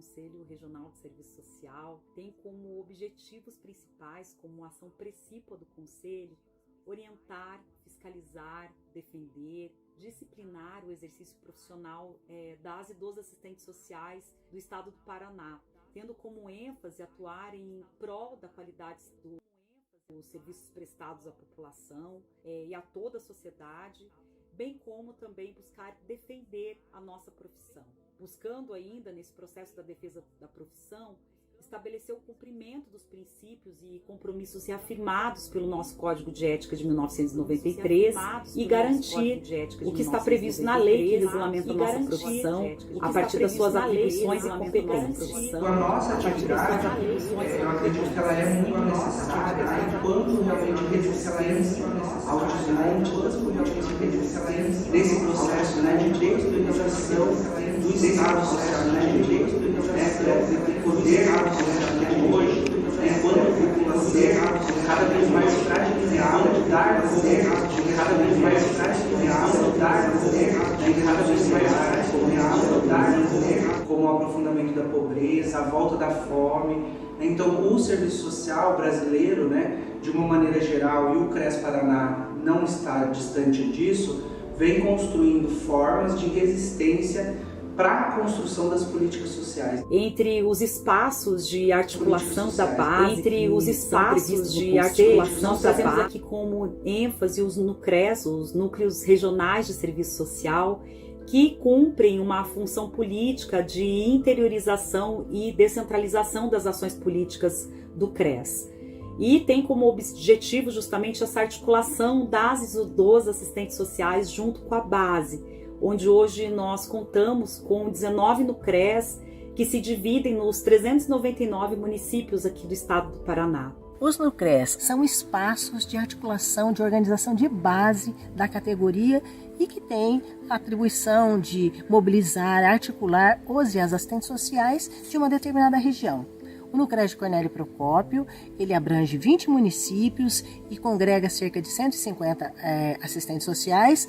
Conselho Regional de Serviço Social tem como objetivos principais, como ação precípua do Conselho, orientar, fiscalizar, defender, disciplinar o exercício profissional das e dos assistentes sociais do Estado do Paraná, tendo como ênfase atuar em prol da qualidade dos serviços prestados à população e a toda a sociedade, bem como também buscar defender a nossa profissão. Buscando ainda, nesse processo da defesa da profissão, estabelecer o cumprimento dos princípios e compromissos reafirmados pelo nosso Código de Ética de 1993 e garantir o que está previsto na lei que regulamenta a nossa profissão a partir das suas atribuições e competências. A nossa atividade, eu acredito que ela é muito necessária, enquanto realmente resistência ao desmonte das políticas públicas nesse processo de despolitização do Estado social, de poder hoje, enquanto população cada vez mais fragilizada, de dar poder, cada vez mais fragilizada, de dar poder, cada vez mais fragilizada, de dar poder, como o aprofundamento da pobreza, a volta da fome. Então, o serviço social brasileiro, de uma maneira geral, e o CRES Paraná não está distante disso, vem construindo formas de resistência para a construção das políticas sociais. Entre os espaços de articulação da base, entre os espaços de articulação da base, trazemos aqui como ênfase os NUCRES, os Núcleos Regionais de Serviço Social, que cumprem uma função política de interiorização e descentralização das ações políticas do CRES. E tem como objetivo justamente essa articulação das e dos assistentes sociais junto com a base, onde hoje nós contamos com 19 NUCRES que se dividem nos 399 municípios aqui do estado do Paraná. Os NUCRES são espaços de articulação, de organização de base da categoria e que têm a atribuição de mobilizar, articular os e as assistentes sociais de uma determinada região. O NUCRES de Cornélio Procópio, ele abrange 20 municípios e congrega cerca de 150 assistentes sociais,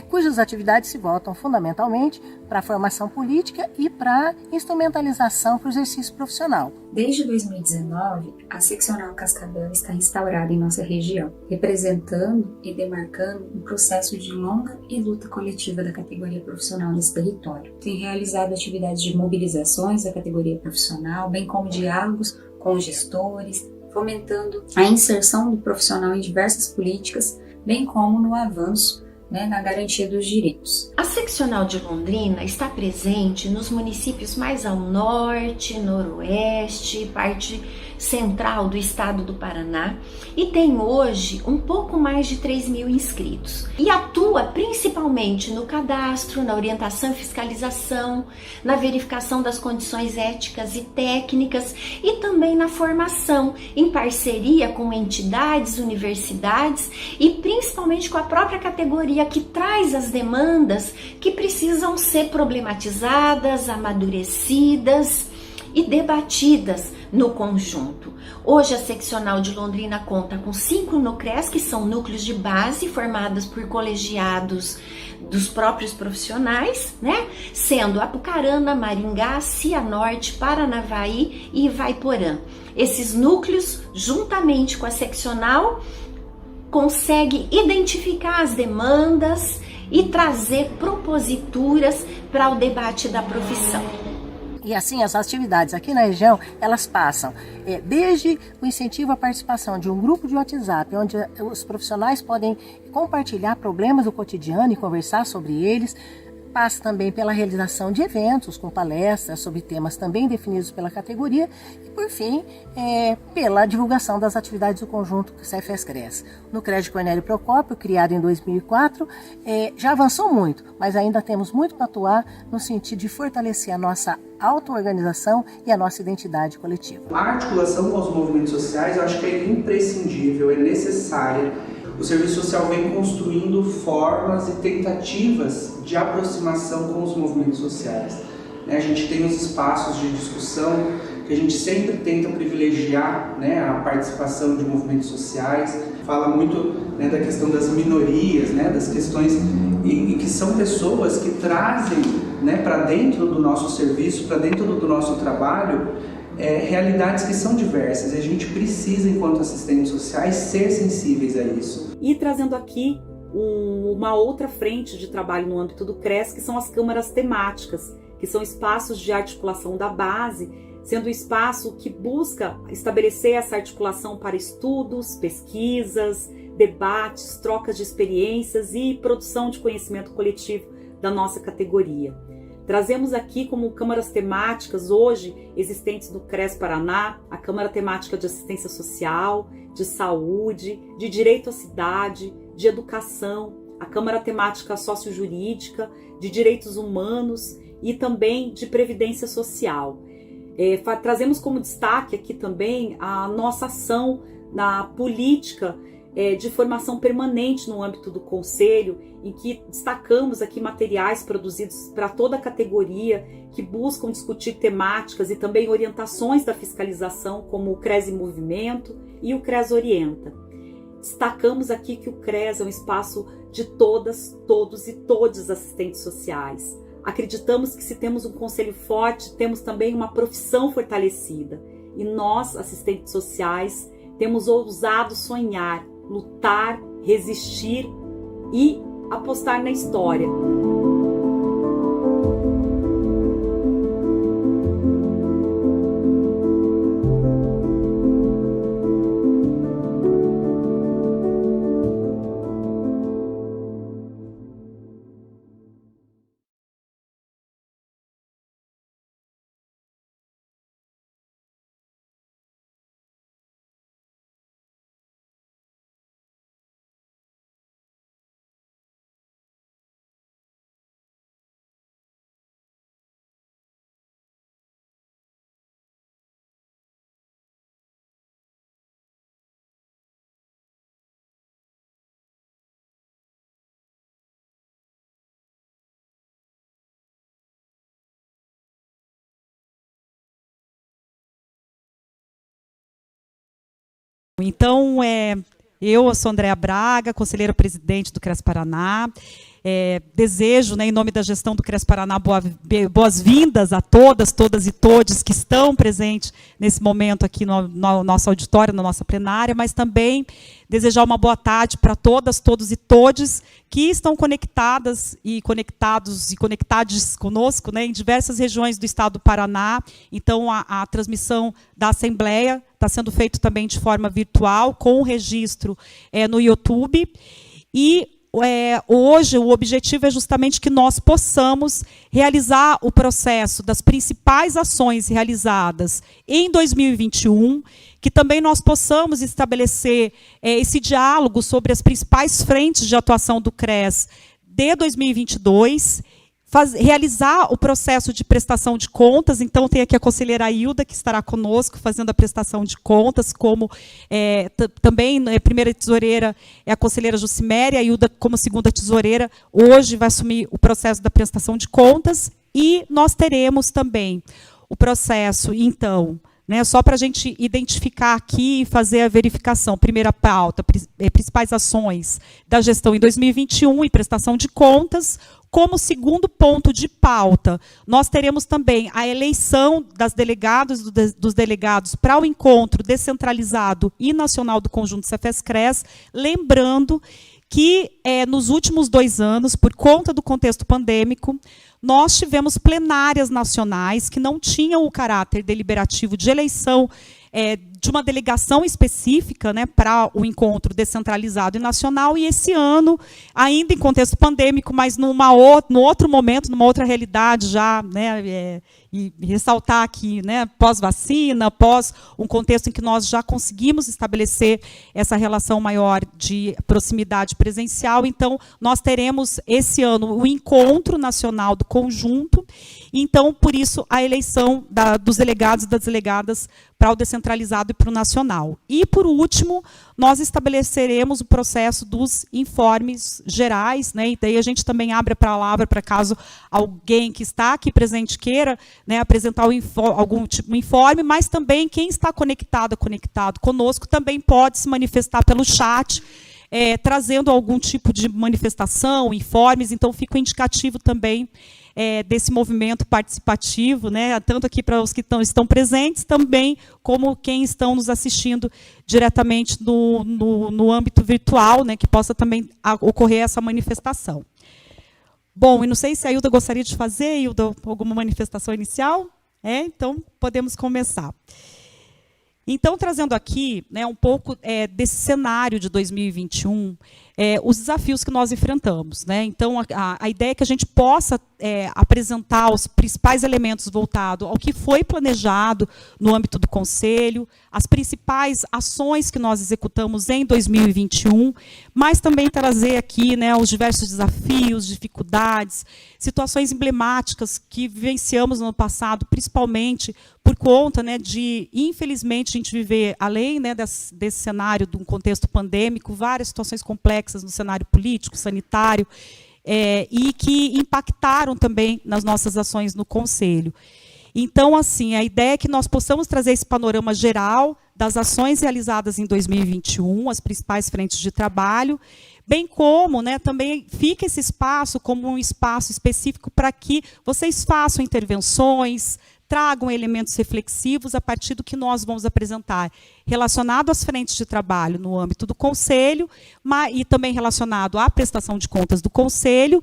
cujas atividades se voltam fundamentalmente para a formação política e para a instrumentalização para o exercício profissional. Desde 2019, a seccional Cascavel está instaurada em nossa região, representando e demarcando um processo de longa e luta coletiva da categoria profissional nesse território. Tem realizado atividades de mobilizações da categoria profissional, bem como diálogos com gestores, fomentando a inserção do profissional em diversas políticas, bem como no avanço na garantia dos direitos. A seccional de Londrina está presente nos municípios mais ao norte, noroeste, parte central do estado do Paraná e tem hoje um pouco mais de 3.000 inscritos e atua principalmente no cadastro, na orientação e fiscalização, na verificação das condições éticas e técnicas e também na formação em parceria com entidades, universidades e principalmente com a própria categoria que traz as demandas que precisam ser problematizadas, amadurecidas e debatidas no conjunto. Hoje a seccional de Londrina conta com 5 NUCRES, que são núcleos de base formados por colegiados dos próprios profissionais, sendo Apucarana, Maringá, Cianorte, Paranavaí e Ivaiporã. Esses núcleos, juntamente com a seccional, conseguem identificar as demandas e trazer proposituras para o debate da profissão. E assim, as atividades aqui na região, elas passam desde o incentivo à participação de um grupo de WhatsApp, onde os profissionais podem compartilhar problemas do cotidiano e conversar sobre eles. Passa também pela realização de eventos com palestras sobre temas também definidos pela categoria e, por fim, pela divulgação das atividades do conjunto CFES-CRES. No CRES de Cornélio Procópio, criado em 2004, já avançou muito, mas ainda temos muito para atuar no sentido de fortalecer a nossa auto-organização e a nossa identidade coletiva. A articulação com os movimentos sociais eu acho que é imprescindível, é necessária. O serviço social vem construindo formas e tentativas de aproximação com os movimentos sociais. né? A gente tem os espaços de discussão que a gente sempre tenta privilegiar, né, a participação de movimentos sociais, fala muito, né, da questão das minorias, né, das questões, e que são pessoas que trazem, né, para dentro do nosso serviço, para dentro do nosso trabalho, realidades que são diversas, e a gente precisa, enquanto assistentes sociais, ser sensíveis a isso. E trazendo aqui uma outra frente de trabalho no âmbito do CRES, que são as câmaras temáticas, que são espaços de articulação da base, sendo um espaço que busca estabelecer essa articulação para estudos, pesquisas, debates, trocas de experiências e produção de conhecimento coletivo da nossa categoria. Trazemos aqui como câmaras temáticas hoje existentes do CRES Paraná, a Câmara Temática de Assistência Social, de Saúde, de Direito à Cidade, de Educação, a Câmara Temática Sociojurídica, de Direitos Humanos e também de Previdência Social. Trazemos como destaque aqui também a nossa ação na política de formação permanente no âmbito do Conselho, em que destacamos aqui materiais produzidos para toda a categoria que buscam discutir temáticas e também orientações da fiscalização, como o CRES em Movimento e o CRES Orienta. Destacamos aqui que o CRES é um espaço de todas, todos e todes assistentes sociais. Acreditamos que se temos um conselho forte, temos também uma profissão fortalecida. E nós, assistentes sociais, temos ousado sonhar, lutar, resistir e apostar na história. Então, eu sou Andréa Braga, conselheira presidente do CRES Paraná. Desejo, né, em nome da gestão do CRES Paraná, boas-vindas a todas e todos que estão presentes nesse momento aqui no nosso auditório, na nossa plenária, mas também desejar uma boa tarde para todas, todos e todes que estão conectadas e conectados e conectados conosco, né, em diversas regiões do estado do Paraná. Então, a transmissão da Assembleia está sendo feita também de forma virtual, com o registro no YouTube. E hoje o objetivo é justamente que nós possamos realizar o processo das principais ações realizadas em 2021, que também nós possamos estabelecer esse diálogo sobre as principais frentes de atuação do CRES de 2022, realizar o processo de prestação de contas. Então, tem aqui a conselheira Hilda, que estará conosco, fazendo a prestação de contas, como também a primeira tesoureira é a conselheira Juciméria, a Hilda, como segunda tesoureira, hoje vai assumir o processo da prestação de contas, e nós teremos também o processo, então, né, só para a gente identificar aqui e fazer a verificação. Primeira pauta, principais ações da gestão em 2021 e prestação de contas. Como segundo ponto de pauta, nós teremos também a eleição das delegadas dos delegados para o encontro descentralizado e nacional do Conjunto Cefes-CRES, lembrando que nos últimos 2 anos, por conta do contexto pandêmico, nós tivemos plenárias nacionais que não tinham o caráter deliberativo de eleição de uma delegação específica, né, para o encontro descentralizado e nacional, e esse ano, ainda em contexto pandêmico, mas no outro momento, numa outra realidade já, né, e ressaltar aqui, né, pós-vacina, pós um contexto em que nós já conseguimos estabelecer essa relação maior de proximidade presencial. Então, nós teremos esse ano o encontro nacional do conjunto. Então, por isso, a eleição dos delegados e das delegadas para o descentralizado e para o nacional. E, por último, nós estabeleceremos o processo dos informes gerais, né? E daí a gente também abre a palavra para caso alguém que está aqui presente queira, né, apresentar algum tipo de informe, mas também quem está conectado conosco também pode se manifestar pelo chat, trazendo algum tipo de manifestação, informes. Então, fica o indicativo também desse movimento participativo, né, tanto aqui para os que estão presentes, também como quem estão nos assistindo diretamente no âmbito virtual, né, que possa também ocorrer essa manifestação. Bom, e não sei se a Hilda gostaria de fazer, Hilda, alguma manifestação inicial? Então, podemos começar. Então, trazendo aqui, né, um pouco desse cenário de 2021, os desafios que nós enfrentamos, né? Então, a ideia é que a gente possa apresentar os principais elementos voltados ao que foi planejado no âmbito do Conselho, as principais ações que nós executamos em 2021, mas também trazer aqui, né, os diversos desafios, dificuldades, situações emblemáticas que vivenciamos no ano passado, principalmente por conta, né, de, infelizmente, a gente viver, além, né, desse cenário de um contexto pandêmico, várias situações complexas no cenário político, sanitário, e que impactaram também nas nossas ações no Conselho. Então, assim, a ideia é que nós possamos trazer esse panorama geral das ações realizadas em 2021, as principais frentes de trabalho, bem como, né, também fica esse espaço como um espaço específico para que vocês façam intervenções, tragam elementos reflexivos a partir do que nós vamos apresentar, relacionado às frentes de trabalho no âmbito do Conselho, e também relacionado à prestação de contas do Conselho,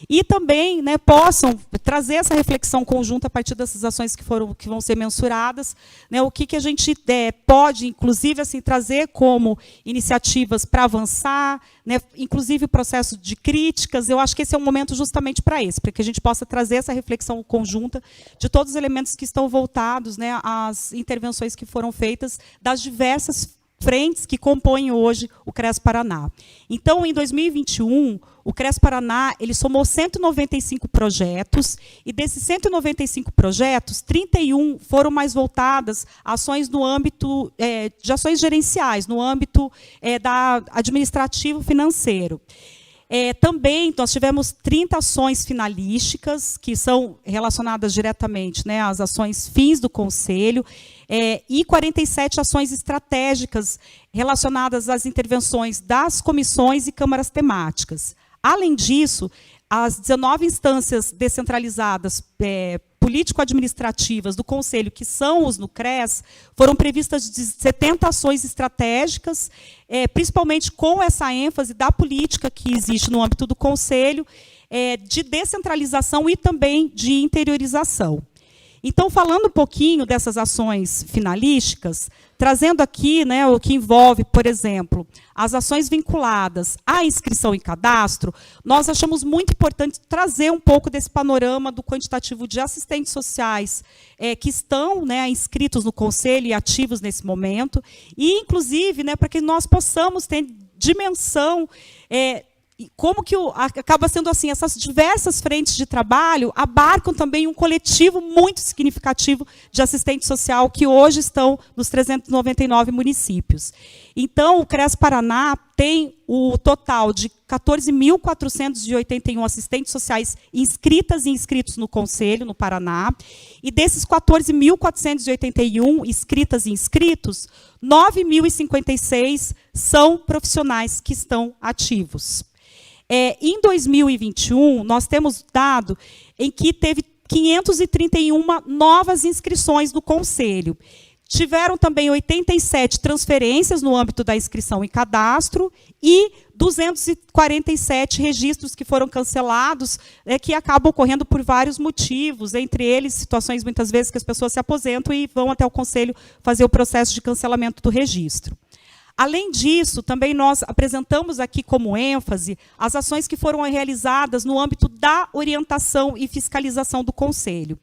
e também, né, possam trazer essa reflexão conjunta a partir dessas ações que vão ser mensuradas, né, o que a gente pode, inclusive, assim, trazer como iniciativas para avançar, né, inclusive o processo de críticas. Eu acho que esse é um momento justamente para que a gente possa trazer essa reflexão conjunta de todos os elementos que estão voltados, né, às intervenções que foram feitas das diversas frentes que compõem hoje o CRES Paraná. Então, em 2021, o CRES Paraná ele somou 195 projetos, e desses 195 projetos, 31 foram mais voltadas a ações no âmbito de ações gerenciais, no âmbito administrativo financeiro. Também nós tivemos 30 ações finalísticas, que são relacionadas diretamente, né, às ações fins do Conselho, e 47 ações estratégicas relacionadas às intervenções das comissões e câmaras temáticas. Além disso, as 19 instâncias descentralizadas político-administrativas do Conselho, que são os no CRES, foram previstas 70 ações estratégicas, principalmente com essa ênfase da política que existe no âmbito do Conselho, de descentralização e também de interiorização. Então, falando um pouquinho dessas ações finalísticas, trazendo aqui, né, o que envolve, por exemplo, as ações vinculadas à inscrição em cadastro, nós achamos muito importante trazer um pouco desse panorama do quantitativo de assistentes sociais que estão, né, inscritos no Conselho e ativos nesse momento, e, inclusive, né, para que nós possamos ter dimensão como que acaba sendo assim, essas diversas frentes de trabalho abarcam também um coletivo muito significativo de assistente social que hoje estão nos 399 municípios. Então, o CRES Paraná tem o total de 14.481 assistentes sociais inscritas e inscritos no Conselho, no Paraná, e desses 14.481 inscritas e inscritos, 9.056 são profissionais que estão ativos. Em 2021, nós temos dado em que teve 531 novas inscrições no Conselho. Tiveram também 87 transferências no âmbito da inscrição e cadastro e 247 registros que foram cancelados, que acabam ocorrendo por vários motivos, entre eles situações muitas vezes que as pessoas se aposentam e vão até o Conselho fazer o processo de cancelamento do registro. Além disso, também nós apresentamos aqui como ênfase as ações que foram realizadas no âmbito da orientação e fiscalização do Conselho.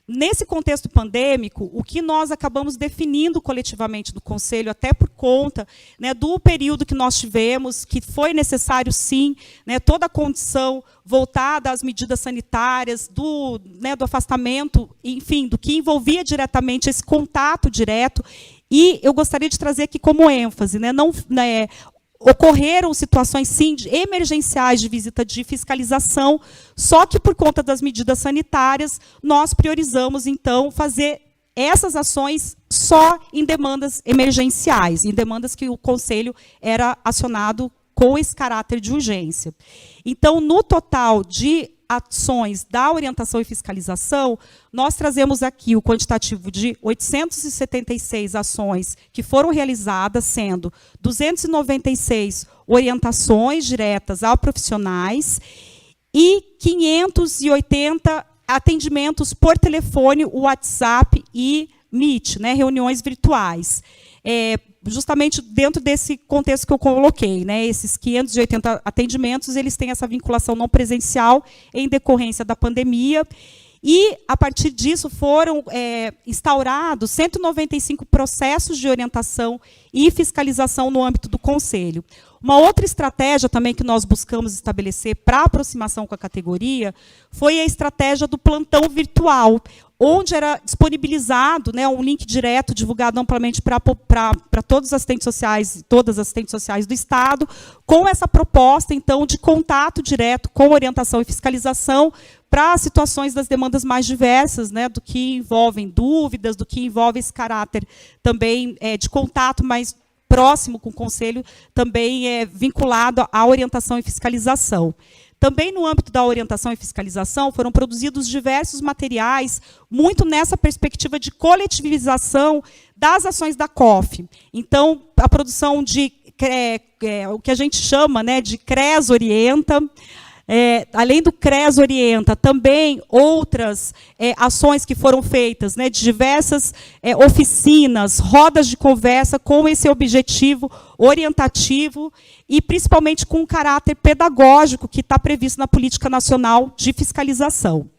Nesse contexto pandêmico, o que nós acabamos definindo coletivamente do Conselho, até por conta, né, do período que nós tivemos, que foi necessário, sim, né, toda a condição voltada às medidas sanitárias, do afastamento, enfim, do que envolvia diretamente esse contato direto. E eu gostaria de trazer aqui como ênfase, né, ocorreram situações, sim, emergenciais de visita de fiscalização, só que, por conta das medidas sanitárias, nós priorizamos, então, fazer essas ações só em demandas emergenciais, em demandas que o Conselho era acionado com esse caráter de urgência. Então, no total de ações da orientação e fiscalização, nós trazemos aqui o quantitativo de 876 ações que foram realizadas, sendo 296 orientações diretas a profissionais e 580 atendimentos por telefone, WhatsApp e Meet, né, reuniões virtuais. Justamente dentro desse contexto que eu coloquei, né, esses 580 atendimentos, eles têm essa vinculação não presencial em decorrência da pandemia, e, a partir disso, foram instaurados 195 processos de orientação e fiscalização no âmbito do Conselho. Uma outra estratégia também que nós buscamos estabelecer para a aproximação com a categoria foi a estratégia do plantão virtual, onde era disponibilizado, né, um link direto, divulgado amplamente para todas as assistentes sociais do Estado, com essa proposta, então, de contato direto com orientação e fiscalização para situações das demandas mais diversas, né, do que envolvem dúvidas, do que envolve esse caráter também de contato mais próximo com o Conselho, também vinculado à orientação e fiscalização. Também no âmbito da orientação e fiscalização foram produzidos diversos materiais, muito nessa perspectiva de coletivização das ações da COF. Então, a produção de o que a gente chama, né, de CRES Orienta, além do CRES Orienta, também outras ações que foram feitas, né, de diversas oficinas, rodas de conversa com esse objetivo orientativo e principalmente com um caráter pedagógico que está previsto na Política Nacional de Fiscalização.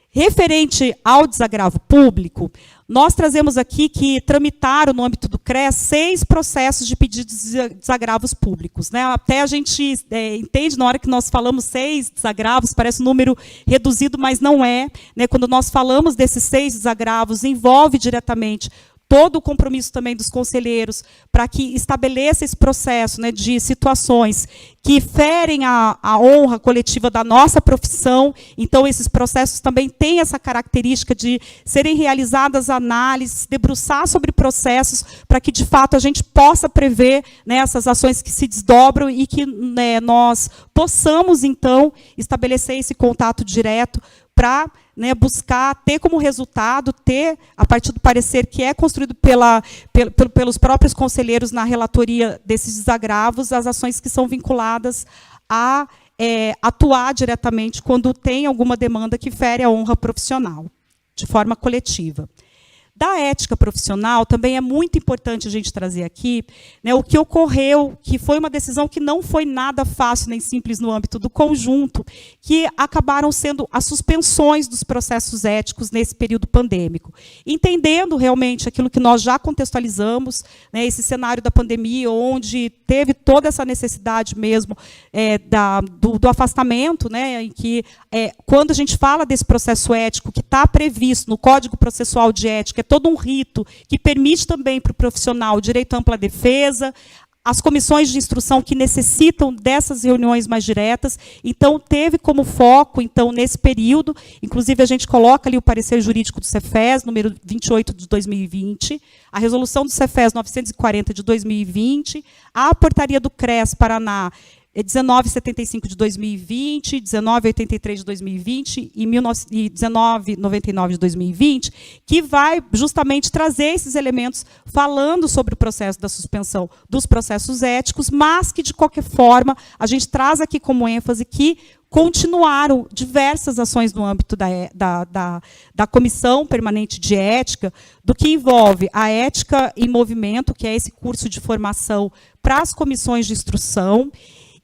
Referente ao desagravo público, nós trazemos aqui que tramitaram, no âmbito do CRES, 6 processos de pedidos de desagravos públicos, né? Até a gente entende, na hora que nós falamos 6 desagravos, parece um número reduzido, mas não é, né? Quando nós falamos desses 6 desagravos, envolve diretamente todo o compromisso também dos conselheiros para que estabeleça esse processo, né, de situações que ferem a honra coletiva da nossa profissão. Então, esses processos também têm essa característica de serem realizadas análises, debruçar sobre processos, para que, de fato, a gente possa prever, né, essas ações que se desdobram e que, né, nós possamos, então, estabelecer esse contato direto para, né, buscar ter como resultado, a partir do parecer que é construído pelos próprios conselheiros na relatoria desses desagravos, as ações que são vinculadas a atuar diretamente quando tem alguma demanda que fere a honra profissional, de forma coletiva. Da ética profissional, também é muito importante a gente trazer aqui, né, o que ocorreu, que foi uma decisão que não foi nada fácil nem simples no âmbito do conjunto, que acabaram sendo as suspensões dos processos éticos nesse período pandêmico. Entendendo realmente aquilo que nós já contextualizamos, né, esse cenário da pandemia, onde teve toda essa necessidade mesmo do afastamento, né, em que, quando a gente fala desse processo ético que está previsto no Código Processual de Ética, todo um rito que permite também para o profissional o direito à ampla defesa, as comissões de instrução que necessitam dessas reuniões mais diretas. Então, teve como foco, então, nesse período, inclusive a gente coloca ali o parecer jurídico do Cefes, número 28 de 2020, a resolução do Cefes 940 de 2020, a portaria do CRES Paraná 1975 de 2020, 1983 de 2020 e 1999 de 2020, que vai justamente trazer esses elementos falando sobre o processo da suspensão dos processos éticos, mas que, de qualquer forma, a gente traz aqui como ênfase que continuaram diversas ações no âmbito da Comissão Permanente de Ética, do que envolve a Ética em Movimento, que é esse curso de formação para as comissões de instrução,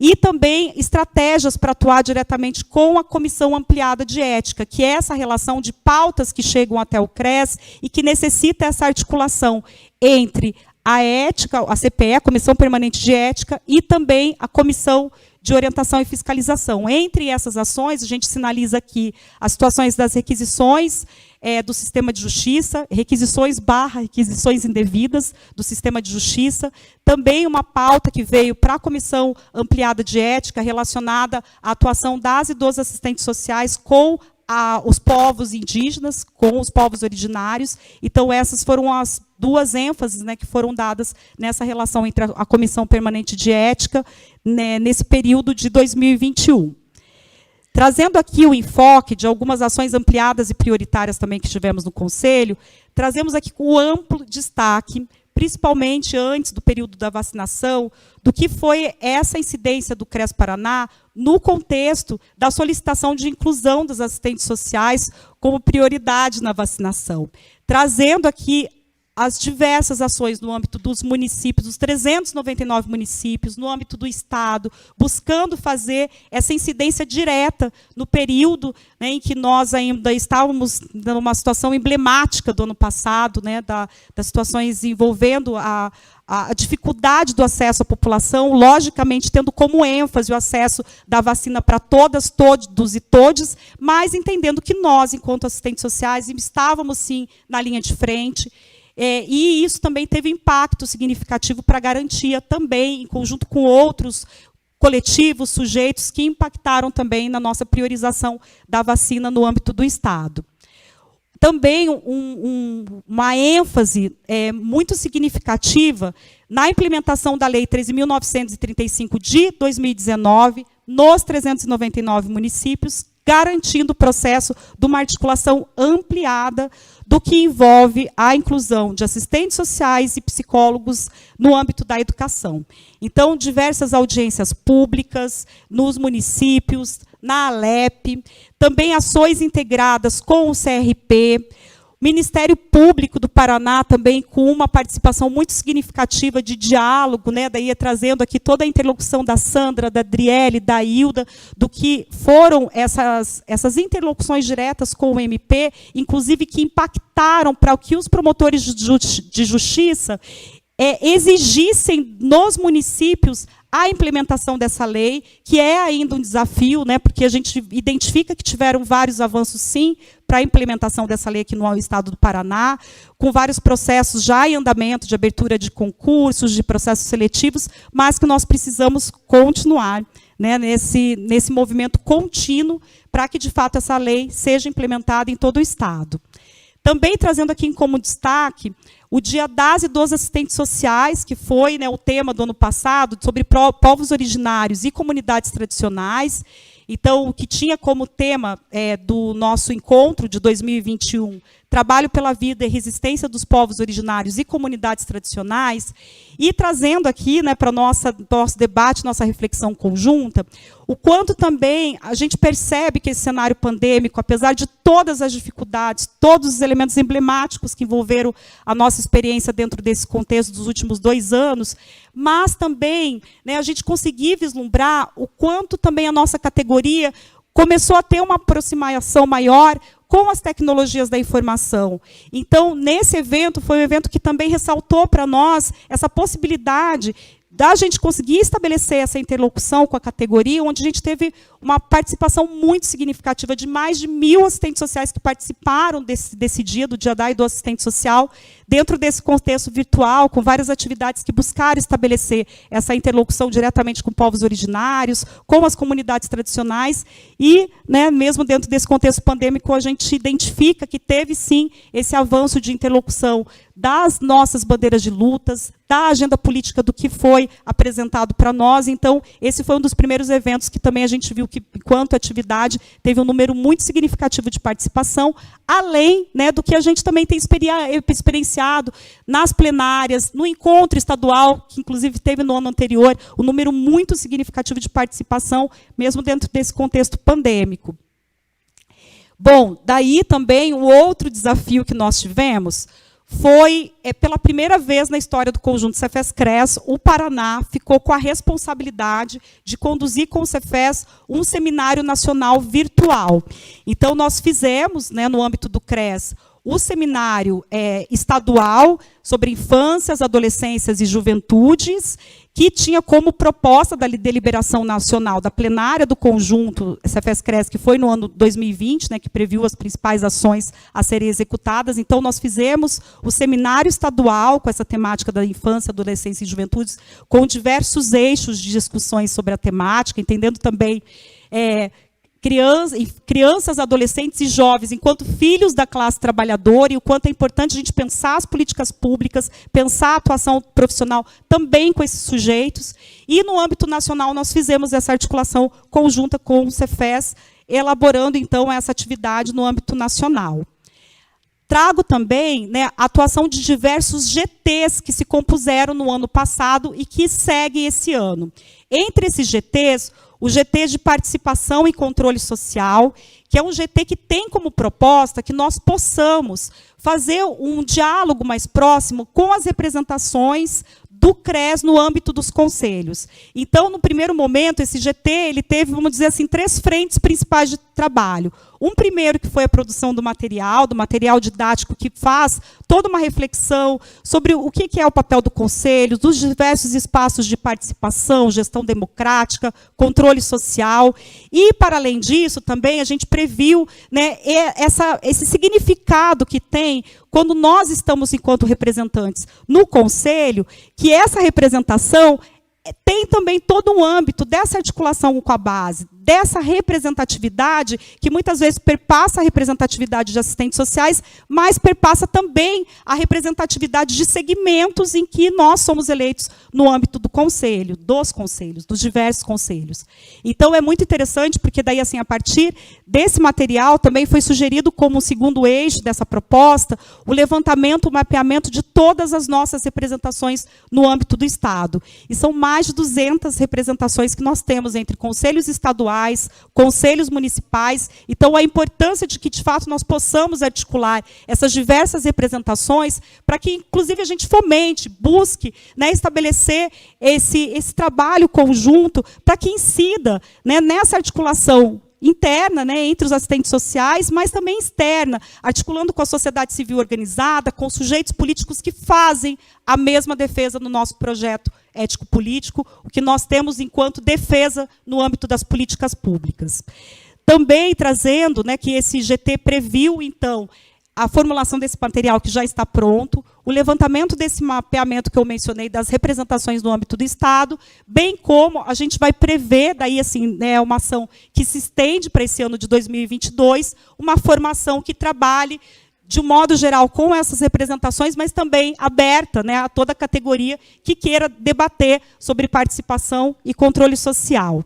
e também estratégias para atuar diretamente com a Comissão Ampliada de Ética, que é essa relação de pautas que chegam até o CRES e que necessita essa articulação entre a ética, a CPE, a Comissão Permanente de Ética, e também a Comissão de Orientação e Fiscalização. Entre essas ações, a gente sinaliza aqui as situações das requisições do sistema de justiça, requisições indevidas do sistema de justiça, também uma pauta que veio para a Comissão Ampliada de Ética relacionada à atuação das e dos assistentes sociais com os povos indígenas, com os povos originários. Então, essas foram as duas ênfases, né, que foram dadas nessa relação entre a Comissão Permanente de Ética, né, nesse período de 2021. Trazendo aqui o enfoque de algumas ações ampliadas e prioritárias também que tivemos no Conselho, trazemos aqui com amplo destaque, principalmente antes do período da vacinação, do que foi essa incidência do CRES Paraná no contexto da solicitação de inclusão dos assistentes sociais como prioridade na vacinação. Trazendo aqui as diversas ações no âmbito dos municípios, dos 399 municípios, no âmbito do Estado, buscando fazer essa incidência direta no período, né, em que nós ainda estávamos numa situação emblemática do ano passado, né, das situações envolvendo a dificuldade do acesso à população, logicamente tendo como ênfase o acesso da vacina para todas, todos e todes, mas entendendo que nós, enquanto assistentes sociais, estávamos, sim, na linha de frente. E isso também teve impacto significativo para a garantia também, em conjunto com outros coletivos, sujeitos, que impactaram também na nossa priorização da vacina no âmbito do Estado. Também uma ênfase muito significativa na implementação da Lei 13.935 de 2019, nos 399 municípios, garantindo o processo de uma articulação ampliada do que envolve a inclusão de assistentes sociais e psicólogos no âmbito da educação. Então, diversas audiências públicas nos municípios, na Alep, também ações integradas com o CRP, Ministério Público do Paraná também com uma participação muito significativa de diálogo, né, daí trazendo aqui toda a interlocução da Sandra, da Adriele, da Hilda, do que foram essas interlocuções diretas com o MP, inclusive que impactaram para que os promotores de justiça exigissem nos municípios a implementação dessa lei, que é ainda um desafio, né, porque a gente identifica que tiveram vários avanços, sim, para a implementação dessa lei aqui no Estado do Paraná, com vários processos já em andamento de abertura de concursos, de processos seletivos, mas que nós precisamos continuar, né, nesse movimento contínuo para que, de fato, essa lei seja implementada em todo o Estado. Também trazendo aqui como destaque o Dia das e dos Assistentes Sociais, que foi, né, o tema do ano passado, sobre povos originários e comunidades tradicionais. Então, o que tinha como tema do nosso encontro de 2021, Trabalho pela Vida e Resistência dos Povos Originários e Comunidades Tradicionais, e trazendo aqui, né, para o nosso debate, nossa reflexão conjunta, o quanto também a gente percebe que esse cenário pandêmico, apesar de todas as dificuldades, todos os elementos emblemáticos que envolveram a nossa experiência dentro desse contexto dos últimos 2 anos, mas também, né, a gente conseguir vislumbrar o quanto também a nossa categoria começou a ter uma aproximação maior com as tecnologias da informação. Então, nesse evento, foi um evento que também ressaltou para nós essa possibilidade da gente conseguir estabelecer essa interlocução com a categoria, onde a gente teve uma participação muito significativa de mais de 1.000 assistentes sociais que participaram desse dia, do Dia do Assistente Social, dentro desse contexto virtual, com várias atividades que buscaram estabelecer essa interlocução diretamente com povos originários, com as comunidades tradicionais, e, né, mesmo dentro desse contexto pandêmico, a gente identifica que teve, sim, esse avanço de interlocução das nossas bandeiras de lutas, da agenda política do que foi apresentado para nós. Então, esse foi um dos primeiros eventos que também a gente viu que, enquanto atividade, teve um número muito significativo de participação, além, né, do que a gente também tem experienciado nas plenárias, no encontro estadual, que inclusive teve no ano anterior, um número muito significativo de participação, mesmo dentro desse contexto pandêmico. Bom, daí também o outro desafio que nós tivemos foi, pela primeira vez na história do conjunto Cefes-Cres, o Paraná ficou com a responsabilidade de conduzir com o Cefes um seminário nacional virtual. Então, nós fizemos, né, no âmbito do CRES, o seminário estadual sobre infâncias, adolescências e juventudes, que tinha como proposta da deliberação nacional da plenária do conjunto Cefes-Cres, que foi no ano 2020, né, que previu as principais ações a serem executadas. Então, nós fizemos o seminário estadual com essa temática da infância, adolescência e juventudes, com diversos eixos de discussões sobre a temática, entendendo também crianças, adolescentes e jovens, enquanto filhos da classe trabalhadora, e o quanto é importante a gente pensar as políticas públicas, pensar a atuação profissional também com esses sujeitos. E, no âmbito nacional, nós fizemos essa articulação conjunta com o Cefes, elaborando, então, essa atividade no âmbito nacional. Trago também, né, a atuação de diversos GTs que se compuseram no ano passado e que seguem esse ano. Entre esses GTs, o GT de Participação e Controle Social, que é um GT que tem como proposta que nós possamos fazer um diálogo mais próximo com as representações do CRES no âmbito dos conselhos. Então, no primeiro momento, esse GT ele teve, vamos dizer assim, 3 frentes principais de trabalho. Um primeiro que foi a produção do material didático, que faz toda uma reflexão sobre o que é o papel do conselho, dos diversos espaços de participação, gestão democrática, controle social. E, para além disso, também a gente previu, né, esse significado que tem quando nós estamos, enquanto representantes, no conselho, que essa representação tem também todo um âmbito dessa articulação com a base, dessa representatividade, que muitas vezes perpassa a representatividade de assistentes sociais, mas perpassa também a representatividade de segmentos em que nós somos eleitos no âmbito do conselho, dos conselhos, dos diversos conselhos. Então, é muito interessante, porque daí, assim, a partir desse material, também foi sugerido como segundo eixo dessa proposta, o levantamento, o mapeamento de todas as nossas representações no âmbito do Estado. E são mais de 200 representações que nós temos entre conselhos estaduais, conselhos municipais. Então, a importância de que, de fato, nós possamos articular essas diversas representações para que, inclusive, a gente fomente, busque, né, estabelecer esse trabalho conjunto para que incida, né, nessa articulação interna, né, entre os assistentes sociais, mas também externa, articulando com a sociedade civil organizada, com sujeitos políticos que fazem a mesma defesa no nosso projeto ético-político, o que nós temos enquanto defesa no âmbito das políticas públicas. Também trazendo, né, que esse GT previu, então, a formulação desse material que já está pronto, o levantamento desse mapeamento que eu mencionei das representações no âmbito do Estado, bem como a gente vai prever, daí assim, né, uma ação que se estende para esse ano de 2022, uma formação que trabalhe de um modo geral com essas representações, mas também aberta, né, a toda a categoria que queira debater sobre participação e controle social.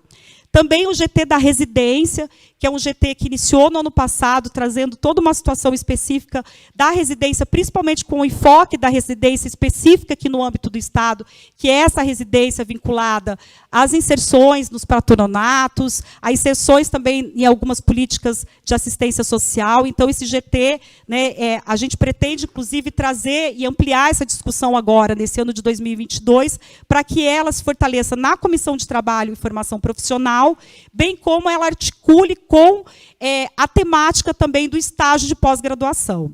Também o GT da residência, que é um GT que iniciou no ano passado, trazendo toda uma situação específica da residência, principalmente com o enfoque da residência específica aqui no âmbito do Estado, que é essa residência vinculada às inserções nos patronatos, a inserções também em algumas políticas de assistência social. Então, esse GT, né, a gente pretende, inclusive, trazer e ampliar essa discussão agora, nesse ano de 2022, para que ela se fortaleça na Comissão de Trabalho e Formação Profissional, bem como ela articule com a temática também do estágio de pós-graduação.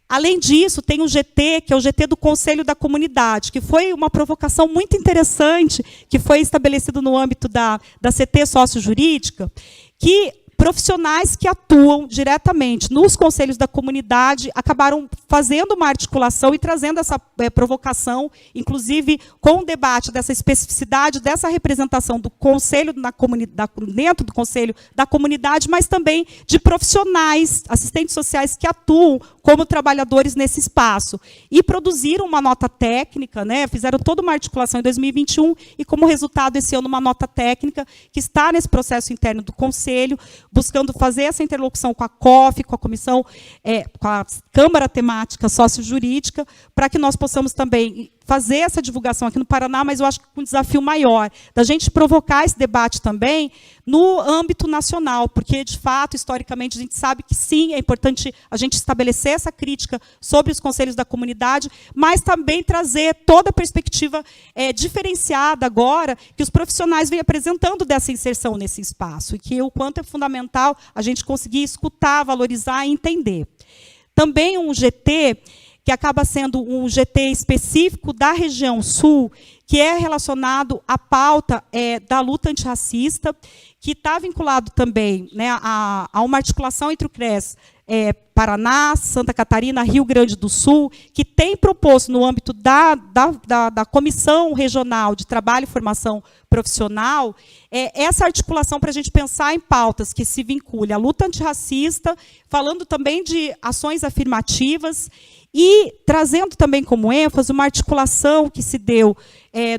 Além disso, tem o GT, que é o GT do Conselho da Comunidade, que foi uma provocação muito interessante, que foi estabelecido no âmbito da CT Sócio-Jurídica, que profissionais que atuam diretamente nos conselhos da comunidade acabaram fazendo uma articulação e trazendo essa provocação, inclusive com o debate dessa especificidade, dessa representação do conselho na comunidade, dentro do conselho da comunidade, mas também de profissionais, assistentes sociais que atuam como trabalhadores nesse espaço. E produziram uma nota técnica, né, fizeram toda uma articulação em 2021 e, como resultado, esse ano, uma nota técnica que está nesse processo interno do conselho, buscando fazer essa interlocução com a COF, com a comissão, com a Câmara Temática Sócio-Jurídica, para que nós possamos também fazer essa divulgação aqui no Paraná, mas eu acho que com um desafio maior, da gente provocar esse debate também no âmbito nacional, porque, de fato, historicamente, a gente sabe que, sim, é importante a gente estabelecer essa crítica sobre os conselhos da comunidade, mas também trazer toda a perspectiva diferenciada agora que os profissionais vêm apresentando dessa inserção nesse espaço, e que o quanto é fundamental a gente conseguir escutar, valorizar e entender. Também um GT, que acaba sendo um GT específico da região sul, que é relacionado à pauta da luta antirracista, que está vinculado também, né, a uma articulação entre o CRES Paraná, Santa Catarina, Rio Grande do Sul, que tem proposto, no âmbito da Comissão Regional de Trabalho e Formação Profissional, essa articulação para a gente pensar em pautas que se vinculem à luta antirracista, falando também de ações afirmativas, e trazendo também como ênfase uma articulação que se deu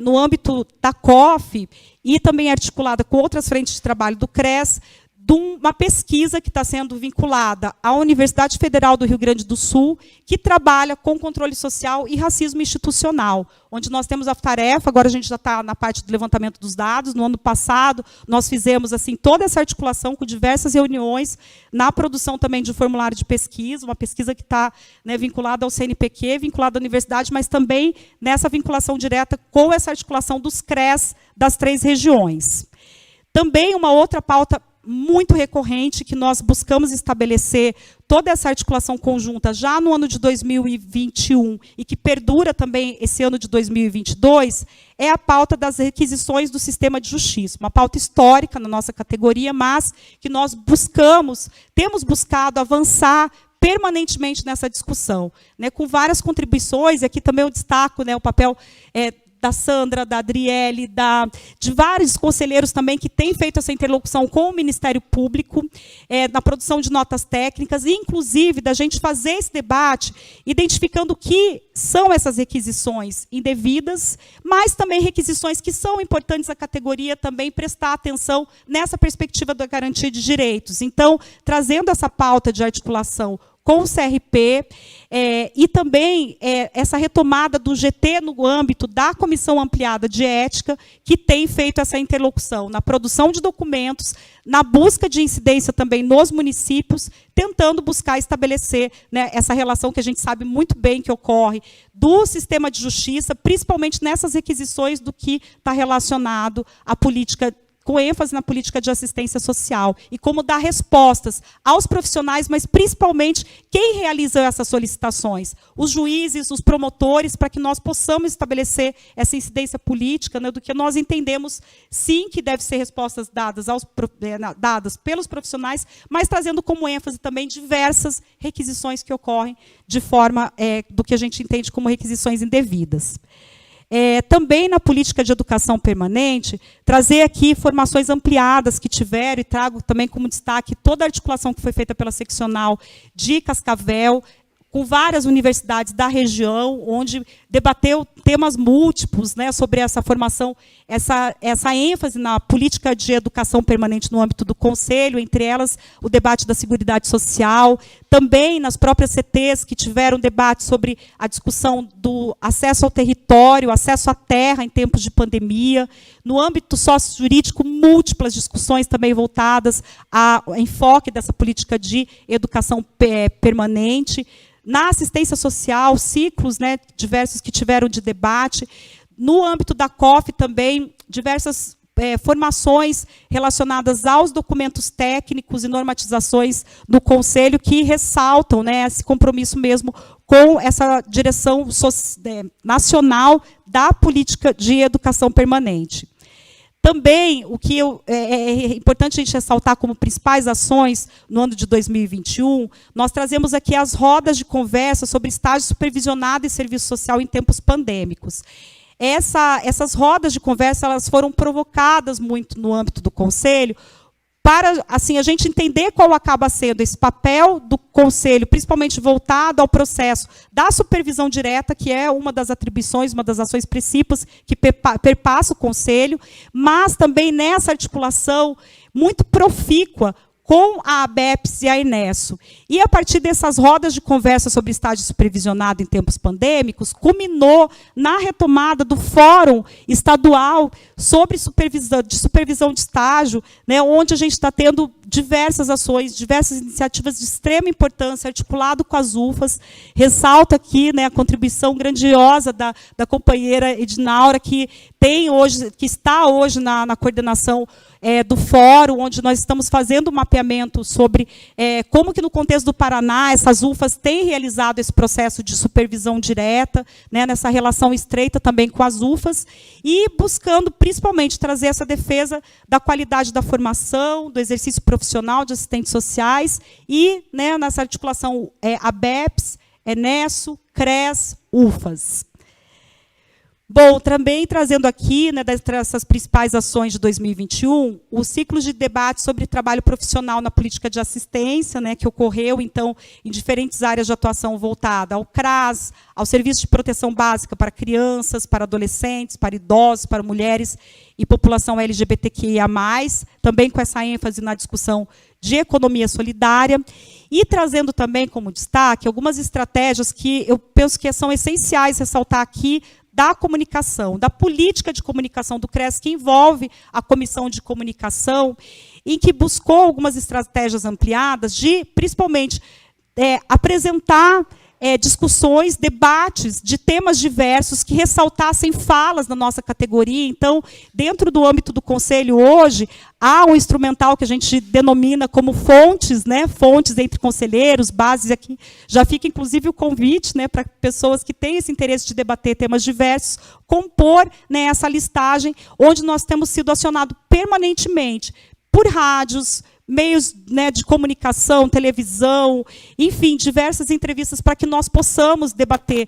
no âmbito da COF, e também articulada com outras frentes de trabalho do CRES, de uma pesquisa que está sendo vinculada à Universidade Federal do Rio Grande do Sul, que trabalha com controle social e racismo institucional, onde nós temos a tarefa, agora a gente já está na parte do levantamento dos dados. No ano passado, nós fizemos assim toda essa articulação com diversas reuniões, na produção também de um formulário de pesquisa, uma pesquisa que está, né, vinculada ao CNPq, vinculada à universidade, mas também nessa vinculação direta com essa articulação dos CRES das 3 regiões. Também uma outra pauta muito recorrente, que nós buscamos estabelecer toda essa articulação conjunta já no ano de 2021 e que perdura também esse ano de 2022, é a pauta das requisições do sistema de justiça. Uma pauta histórica na nossa categoria, mas que nós temos buscado avançar permanentemente nessa discussão, né, com várias contribuições, e aqui também eu destaco, né, o papel da Sandra, da Adriele, de vários conselheiros também que têm feito essa interlocução com o Ministério Público, na produção de notas técnicas, e, inclusive, da gente fazer esse debate, identificando o que são essas requisições indevidas, mas também requisições que são importantes à categoria também prestar atenção nessa perspectiva da garantia de direitos. Então, trazendo essa pauta de articulação com o CRP, e também essa retomada do GT no âmbito da Comissão Ampliada de Ética, que tem feito essa interlocução na produção de documentos, na busca de incidência também nos municípios, tentando buscar estabelecer, né, essa relação que a gente sabe muito bem que ocorre do sistema de justiça, principalmente nessas requisições do que está relacionado à política, com ênfase na política de assistência social, e como dar respostas aos profissionais, mas principalmente quem realiza essas solicitações, os juízes, os promotores, para que nós possamos estabelecer essa incidência política, né, do que nós entendemos, sim, que deve ser respostas dadas pelos profissionais, mas trazendo como ênfase também diversas requisições que ocorrem de forma do que a gente entende como requisições indevidas. Também na política de educação permanente, trazer aqui formações ampliadas que tiveram, e trago também como destaque toda a articulação que foi feita pela seccional de Cascavel, com várias universidades da região, onde debateu temas múltiplos, né, sobre essa formação, essa ênfase na política de educação permanente no âmbito do Conselho, entre elas o debate da Seguridade Social, também nas próprias CTs, que tiveram debate sobre a discussão do acesso ao território, acesso à terra em tempos de pandemia. No âmbito sócio-jurídico, múltiplas discussões também voltadas ao enfoque dessa política de educação permanente. Na assistência social, ciclos, né, diversos que tiveram de debate. No âmbito da COF também, diversas formações relacionadas aos documentos técnicos e normatizações do Conselho, que ressaltam, né, esse compromisso mesmo com essa direção nacional da política de educação permanente. Também, o que é importante a gente ressaltar como principais ações no ano de 2021, nós trazemos aqui as rodas de conversa sobre estágio supervisionado e serviço social em tempos pandêmicos. Essas rodas de conversa, elas foram provocadas muito no âmbito do Conselho, para assim, a gente entender qual acaba sendo esse papel do Conselho, principalmente voltado ao processo da supervisão direta, que é uma das atribuições, uma das ações principais que perpassa o Conselho, mas também nessa articulação muito profícua com a ABEPS e a Enesso. E, a partir dessas rodas de conversa sobre estágio supervisionado em tempos pandêmicos, culminou na retomada do Fórum Estadual sobre supervisão de estágio, né, onde a gente está tendo diversas ações, diversas iniciativas de extrema importância, articulado com as UFAs. Ressalto aqui, né, a contribuição grandiosa da companheira Edinaura, que está hoje na coordenação do fórum, onde nós estamos fazendo um mapeamento sobre como que, no contexto do Paraná, essas UFAs têm realizado esse processo de supervisão direta, né, nessa relação estreita também com as UFAs, e buscando, principalmente, trazer essa defesa da qualidade da formação, do exercício profissional de assistentes sociais, e, né, nessa articulação ABEPS, Enesso, CRES, UFAs. Bom, também trazendo aqui, né, dessas principais ações de 2021, o ciclo de debate sobre trabalho profissional na política de assistência, né, que ocorreu, então, em diferentes áreas de atuação voltada ao CRAS, ao Serviço de Proteção Básica para crianças, para adolescentes, para idosos, para mulheres e população LGBTQIA+, também com essa ênfase na discussão de economia solidária, e trazendo também como destaque algumas estratégias que eu penso que são essenciais ressaltar aqui, da comunicação, da política de comunicação do CRES, que envolve a comissão de comunicação, em que buscou algumas estratégias ampliadas de, principalmente, apresentar discussões, debates de temas diversos que ressaltassem falas na nossa categoria. Então, dentro do âmbito do Conselho, hoje, há um instrumental que a gente denomina como fontes, né, fontes entre conselheiros, bases aqui. Já fica, inclusive, o convite, né, para pessoas que têm esse interesse de debater temas diversos, compor, né, essa listagem, onde nós temos sido acionados permanentemente por rádios, meios, né, de comunicação, televisão, enfim, diversas entrevistas para que nós possamos debater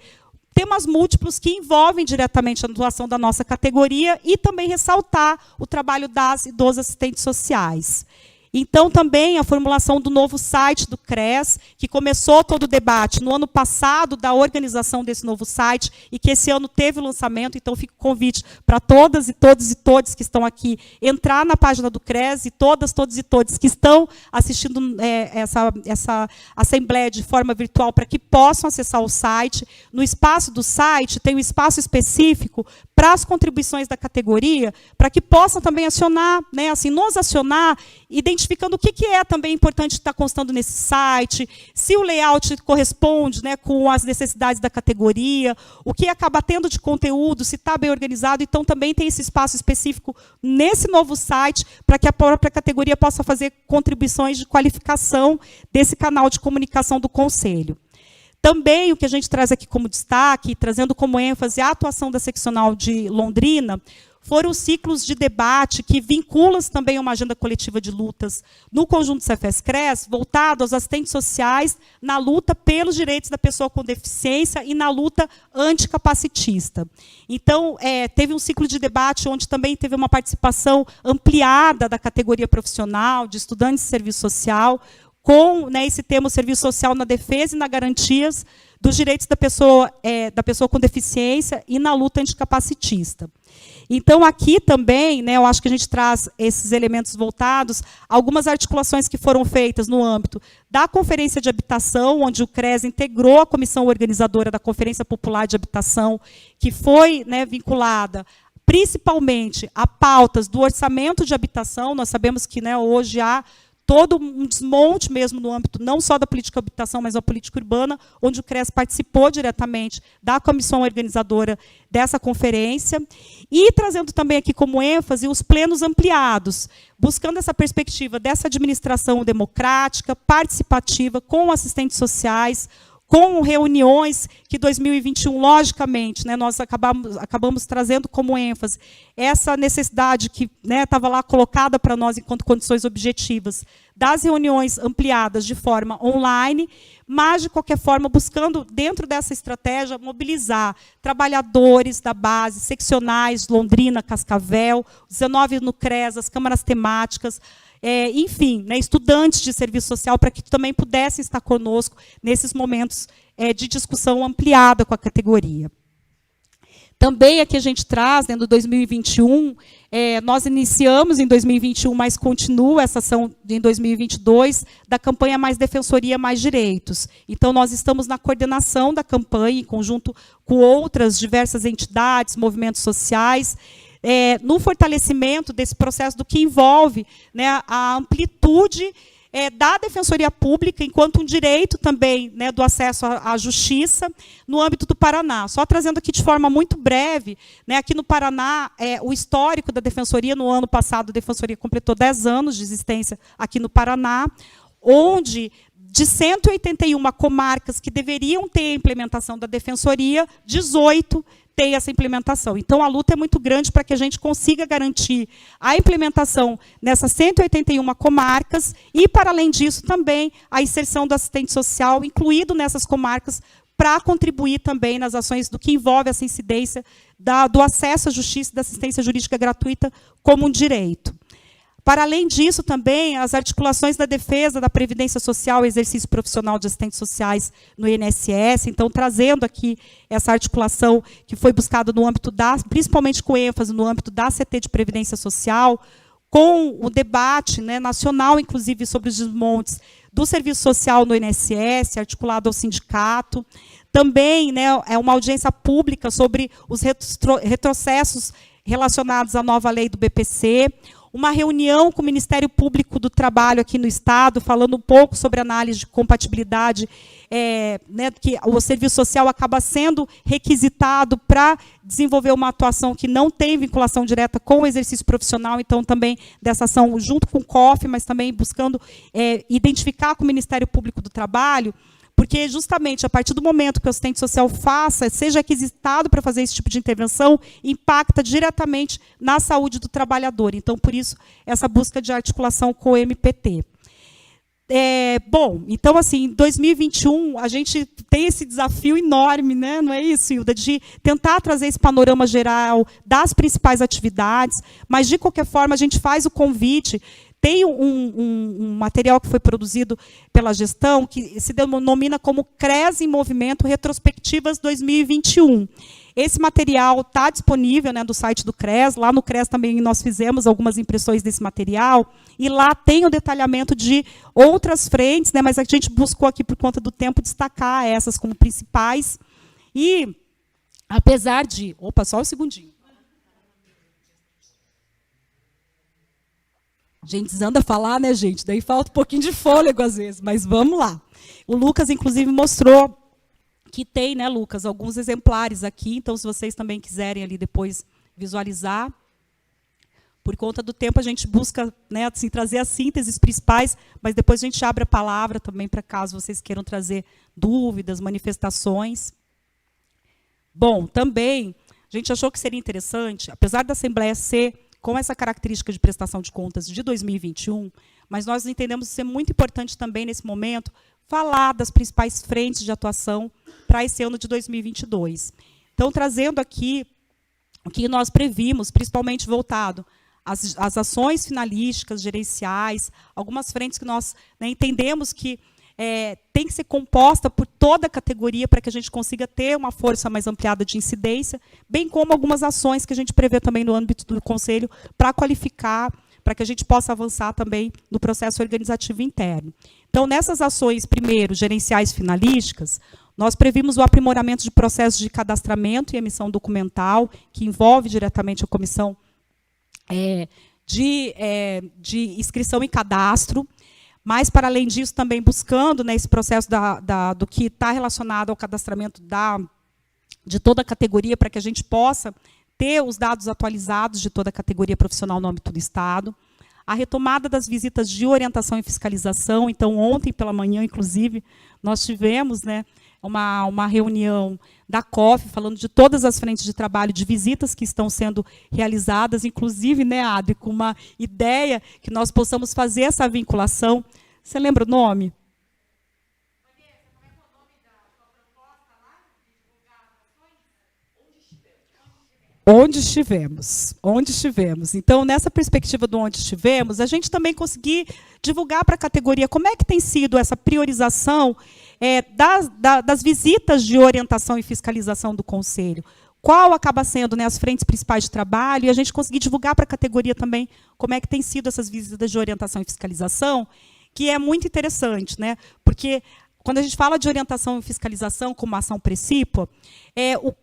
temas múltiplos que envolvem diretamente a atuação da nossa categoria e também ressaltar o trabalho das e dos assistentes sociais. Então, também a formulação do novo site do CRES, que começou todo o debate no ano passado da organização desse novo site, e que esse ano teve o lançamento. Então, fica o convite para todas e todos e todes que estão aqui, entrar na página do CRES, e todas, todos e todes que estão assistindo essa assembleia de forma virtual, para que possam acessar o site. No espaço do site, tem um espaço específico para as contribuições da categoria, para que possam também acionar, né, assim, nos acionar, identificando o que é também importante estar constando nesse site, se o layout corresponde, né, com as necessidades da categoria, o que acaba tendo de conteúdo, se está bem organizado. Então, também tem esse espaço específico nesse novo site, para que a própria categoria possa fazer contribuições de qualificação desse canal de comunicação do Conselho. Também o que a gente traz aqui como destaque, trazendo como ênfase a atuação da seccional de Londrina, foram os ciclos de debate que vinculam também a uma agenda coletiva de lutas no conjunto Cefes-CRES, voltado aos assistentes sociais na luta pelos direitos da pessoa com deficiência e na luta anticapacitista. Então, teve um ciclo de debate onde também teve uma participação ampliada da categoria profissional, de estudantes de serviço social, com, né, esse tema, o serviço social na defesa e na garantias dos direitos da pessoa com deficiência e na luta anticapacitista. Então, aqui também, né, eu acho que a gente traz esses elementos voltados a algumas articulações que foram feitas no âmbito da Conferência de Habitação, onde o CRES integrou a comissão organizadora da Conferência Popular de Habitação, que foi, né, vinculada principalmente a pautas do orçamento de habitação. Nós sabemos que, né, hoje há todo um desmonte mesmo no âmbito não só da política de habitação, mas da política urbana, onde o CRES participou diretamente da comissão organizadora dessa conferência, e trazendo também aqui como ênfase os plenos ampliados, buscando essa perspectiva dessa administração democrática, participativa, com assistentes sociais, com reuniões que 2021, logicamente, né, nós acabamos trazendo como ênfase essa necessidade que, né, estava lá colocada para nós enquanto condições objetivas, das reuniões ampliadas de forma online, mas, de qualquer forma, buscando, dentro dessa estratégia, mobilizar trabalhadores da base, seccionais, Londrina, Cascavel, 19 no CRES, as câmaras temáticas, enfim, né, estudantes de serviço social, para que também pudessem estar conosco nesses momentos de discussão ampliada com a categoria. Também aqui a gente traz, né, no 2021, nós iniciamos em 2021, mas continua essa ação em 2022, da campanha Mais Defensoria, Mais Direitos. Então, nós estamos na coordenação da campanha, em conjunto com outras diversas entidades, movimentos sociais, no fortalecimento desse processo do que envolve, né, a amplitude da Defensoria Pública, enquanto um direito também, né, do acesso à justiça, no âmbito do Paraná. Só trazendo aqui de forma muito breve, né, aqui no Paraná, o histórico da Defensoria, no ano passado, a Defensoria completou 10 anos de existência aqui no Paraná, onde, de 181 comarcas que deveriam ter a implementação da Defensoria, 18 tem essa implementação. Então, a luta é muito grande para que a gente consiga garantir a implementação nessas 181 comarcas e, para além disso, também a inserção do assistente social, incluído nessas comarcas, para contribuir também nas ações do que envolve essa incidência do acesso à justiça e da assistência jurídica gratuita como um direito. Para além disso, também, as articulações da defesa da Previdência Social e exercício profissional de assistentes sociais no INSS, então, trazendo aqui essa articulação que foi buscada no âmbito principalmente com ênfase no âmbito da CT de Previdência Social, com o debate, né, nacional, inclusive, sobre os desmontes do serviço social no INSS, articulado ao sindicato. Também, né, uma audiência pública sobre os retrocessos relacionados à nova lei do BPC, uma reunião com o Ministério Público do Trabalho aqui no Estado, falando um pouco sobre análise de compatibilidade, né, que o serviço social acaba sendo requisitado para desenvolver uma atuação que não tem vinculação direta com o exercício profissional, então também dessa ação junto com o COF, mas também buscando identificar com o Ministério Público do Trabalho, porque justamente a partir do momento que o assistente social seja requisitado para fazer esse tipo de intervenção, impacta diretamente na saúde do trabalhador. Então, por isso, essa busca de articulação com o MPT. Bom, então, assim, em 2021, a gente tem esse desafio enorme, né? Não é isso, Hilda? De tentar trazer esse panorama geral das principais atividades, mas, de qualquer forma, a gente faz o convite. Tem um material que foi produzido pela gestão, que se denomina como CRES em Movimento Retrospectivas 2021. Esse material está disponível, né, do site do CRES. Lá no CRES também nós fizemos algumas impressões desse material. E lá tem o detalhamento de outras frentes, né, mas a gente buscou aqui, por conta do tempo, destacar essas como principais. E, apesar de... Opa, só um segundinho. A gente desanda a falar, né, gente? Daí falta um pouquinho de fôlego, às vezes, mas vamos lá. O Lucas, inclusive, mostrou que tem, né, Lucas, alguns exemplares aqui, então, se vocês também quiserem ali depois visualizar. Por conta do tempo, a gente busca, né, assim, trazer as sínteses principais, mas depois a gente abre a palavra também para caso vocês queiram trazer dúvidas, manifestações. Bom, também, a gente achou que seria interessante, apesar da Assembleia ser com essa característica de prestação de contas de 2021, mas nós entendemos ser muito importante também, nesse momento, falar das principais frentes de atuação para esse ano de 2022. Então, trazendo aqui o que nós previmos, principalmente voltado às ações finalísticas, gerenciais, algumas frentes que nós, né, entendemos que tem que ser composta por toda a categoria para que a gente consiga ter uma força mais ampliada de incidência, bem como algumas ações que a gente prevê também no âmbito do Conselho para qualificar, para que a gente possa avançar também no processo organizativo interno. Então, nessas ações, primeiro, gerenciais finalísticas, nós previmos o aprimoramento de processos de cadastramento e emissão documental, que envolve diretamente a comissão de inscrição e cadastro, mas, para além disso, também buscando, né, esse processo do que está relacionado ao cadastramento de toda a categoria, para que a gente possa ter os dados atualizados de toda a categoria profissional no âmbito do Estado. A retomada das visitas de orientação e fiscalização. Então, ontem pela manhã, inclusive, nós tivemos, né, uma reunião da COF, falando de todas as frentes de trabalho, de visitas que estão sendo realizadas, inclusive, né, Adri, com uma ideia que nós possamos fazer essa vinculação. Você lembra o nome? Onde estivemos. Então, nessa perspectiva do onde estivemos, a gente também conseguir divulgar para a categoria como é que tem sido essa priorização das visitas de orientação e fiscalização do Conselho. qual acaba sendo, né, as frentes principais de trabalho, e a gente conseguir divulgar para a categoria também como é que tem sido essas visitas de orientação e fiscalização, que é muito interessante, né? Porque quando a gente fala de orientação e fiscalização como ação precípua,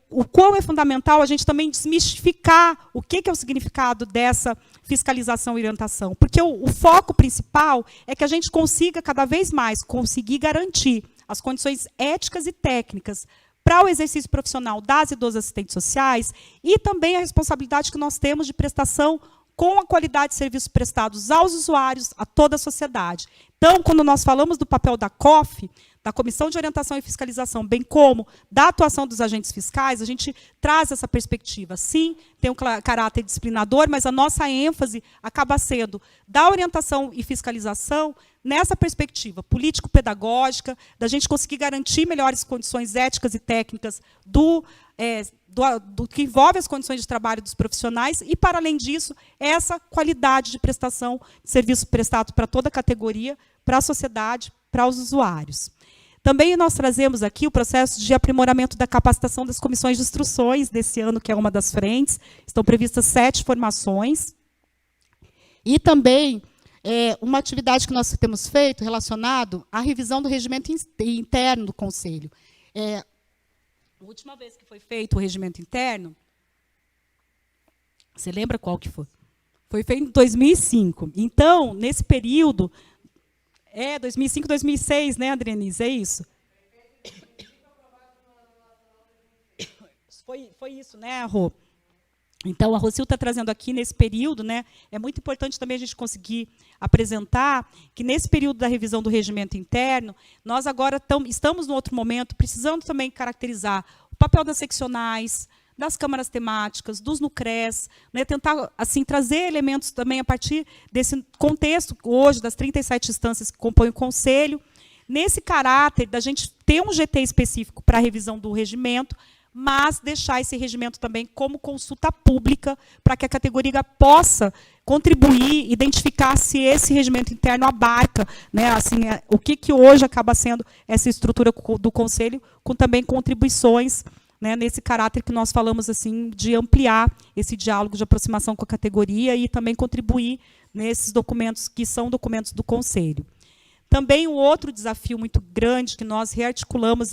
o quão é fundamental a gente também desmistificar o que é o significado dessa fiscalização e orientação. Porque o foco principal é que a gente consiga, cada vez mais, conseguir garantir as condições éticas e técnicas para o exercício profissional das e dos assistentes sociais e também a responsabilidade que nós temos de prestação com a qualidade de serviços prestados aos usuários, a toda a sociedade. Então, quando nós falamos do papel da COF, da Comissão de Orientação e Fiscalização, bem como da atuação dos agentes fiscais, a gente traz essa perspectiva. Sim, tem um caráter disciplinador, mas a nossa ênfase acaba sendo da orientação e fiscalização nessa perspectiva político-pedagógica, da gente conseguir garantir melhores condições éticas e técnicas do que envolve as condições de trabalho dos profissionais e, para além disso, essa qualidade de prestação de serviço prestado para toda a categoria, para a sociedade, para os usuários. Também nós trazemos aqui o processo de aprimoramento da capacitação das comissões de instruções desse ano, que é uma das frentes. Estão previstas 7 formações. E também uma atividade que nós temos feito relacionado à revisão do regimento interno do Conselho. A última vez que foi feito o regimento interno, você lembra qual que foi? Foi feito em 2005. Então, nesse período, 2005, 2006, né, Adrianice? É isso? Foi isso, né, Rô? Então, a Rosil está trazendo aqui, nesse período, né, é muito importante também a gente conseguir apresentar que, nesse período da revisão do regimento interno, nós agora estamos, num outro momento, precisando também caracterizar o papel das seccionais, das câmaras temáticas, dos NUCRES, né, tentar assim, trazer elementos também a partir desse contexto, hoje, das 37 instâncias que compõem o Conselho, nesse caráter da gente ter um GT específico para a revisão do regimento, mas deixar esse regimento também como consulta pública, para que a categoria possa contribuir, identificar se esse regimento interno abarca, né, assim, o que hoje acaba sendo essa estrutura do Conselho, com também contribuições, né, nesse caráter que nós falamos assim, de ampliar esse diálogo de aproximação com a categoria e também contribuir nesses documentos que são documentos do Conselho. Também um outro desafio muito grande que nós rearticulamos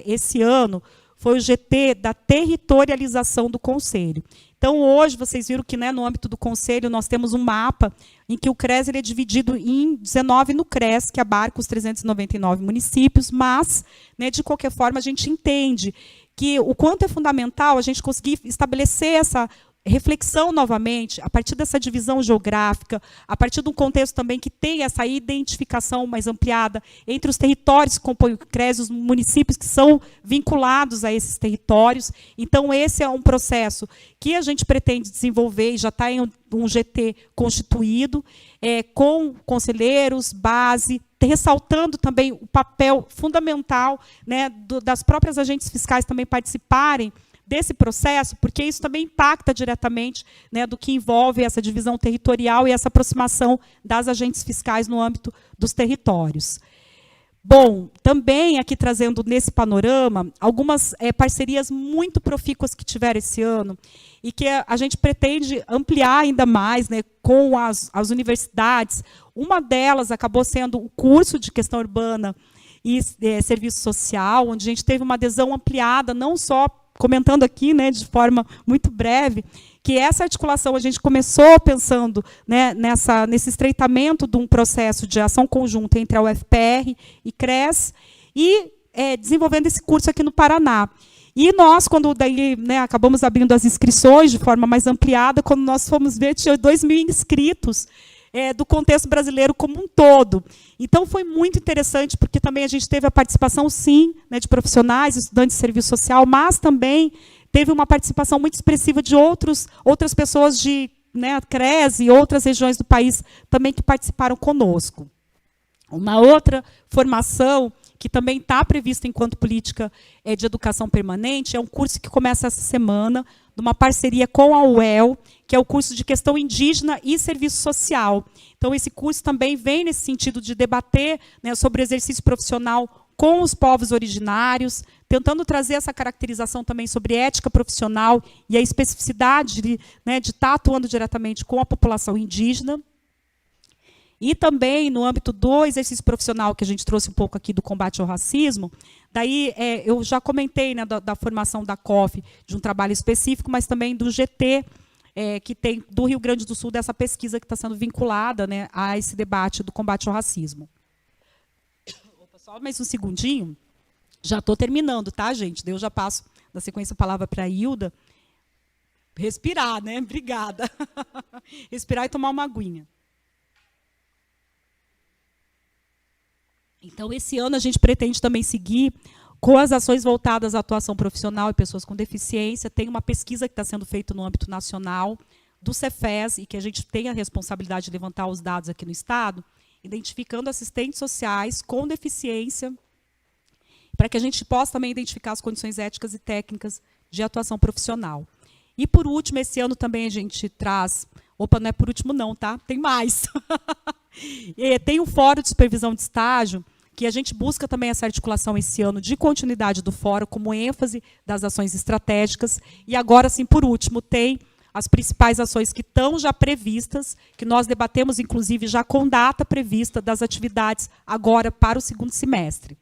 esse ano foi o GT da territorialização do Conselho. Então, hoje, vocês viram que, né, no âmbito do Conselho, nós temos um mapa em que o CRES ele é dividido em 19 no CRES, que abarca os 399 municípios, mas, né, de qualquer forma, a gente entende que o quanto é fundamental a gente conseguir estabelecer essa reflexão novamente, a partir dessa divisão geográfica, a partir de um contexto também que tem essa identificação mais ampliada entre os territórios que compõem o CRES e os municípios que são vinculados a esses territórios. Então, esse é um processo que a gente pretende desenvolver e já está em um GT constituído, com conselheiros, base, ressaltando também o papel fundamental, né, das próprias agentes fiscais também participarem desse processo, porque isso também impacta diretamente, né, do que envolve essa divisão territorial e essa aproximação das agentes fiscais no âmbito dos territórios. Bom, também aqui trazendo nesse panorama algumas parcerias muito profícuas que tiveram esse ano e que a gente pretende ampliar ainda mais, né, com as universidades. Uma delas acabou sendo o curso de questão urbana e serviço social, onde a gente teve uma adesão ampliada, não só comentando aqui, né, de forma muito breve, que essa articulação a gente começou pensando, né, nesse estreitamento de um processo de ação conjunta entre a UFPR e CRES e desenvolvendo esse curso aqui no Paraná. E nós, quando daí, né, acabamos abrindo as inscrições de forma mais ampliada, quando nós fomos ver, tinha 2.000 inscritos do contexto brasileiro como um todo. Então, foi muito interessante, porque também a gente teve a participação, sim, né, de profissionais, estudantes de serviço social, mas também teve uma participação muito expressiva de outras pessoas de, né, CRES e outras regiões do país também que participaram conosco. Uma outra formação que também está prevista enquanto política de educação permanente é um curso que começa essa semana, numa parceria com a UEL, que é o curso de questão indígena e serviço social. Então, esse curso também vem nesse sentido de debater, né, sobre o exercício profissional com os povos originários, tentando trazer essa caracterização também sobre ética profissional e a especificidade de estar atuando diretamente com a população indígena. E também, no âmbito do exercício profissional, que a gente trouxe um pouco aqui do combate ao racismo, daí eu já comentei, né, da formação da COF, de um trabalho específico, mas também do GT, que tem do Rio Grande do Sul, dessa pesquisa que está sendo vinculada, né, a esse debate do combate ao racismo. Opa, só mais um segundinho. Já estou terminando, tá, gente? Daí eu já passo, na sequência, a palavra para a Hilda. Respirar, né? Obrigada. Respirar e tomar uma aguinha. Então, esse ano a gente pretende também seguir com as ações voltadas à atuação profissional e pessoas com deficiência. Tem uma pesquisa que está sendo feita no âmbito nacional do Cefes, e que a gente tem a responsabilidade de levantar os dados aqui no Estado, identificando assistentes sociais com deficiência, para que a gente possa também identificar as condições éticas e técnicas de atuação profissional. E, por último, esse ano também a gente traz... Opa, não é por último não, tá? Tem mais. Tem um fórum de supervisão de estágio, que a gente busca também essa articulação esse ano de continuidade do fórum, como ênfase das ações estratégicas. E agora, sim, por último, tem as principais ações que estão já previstas, que nós debatemos, inclusive, já com data prevista das atividades agora para o segundo semestre.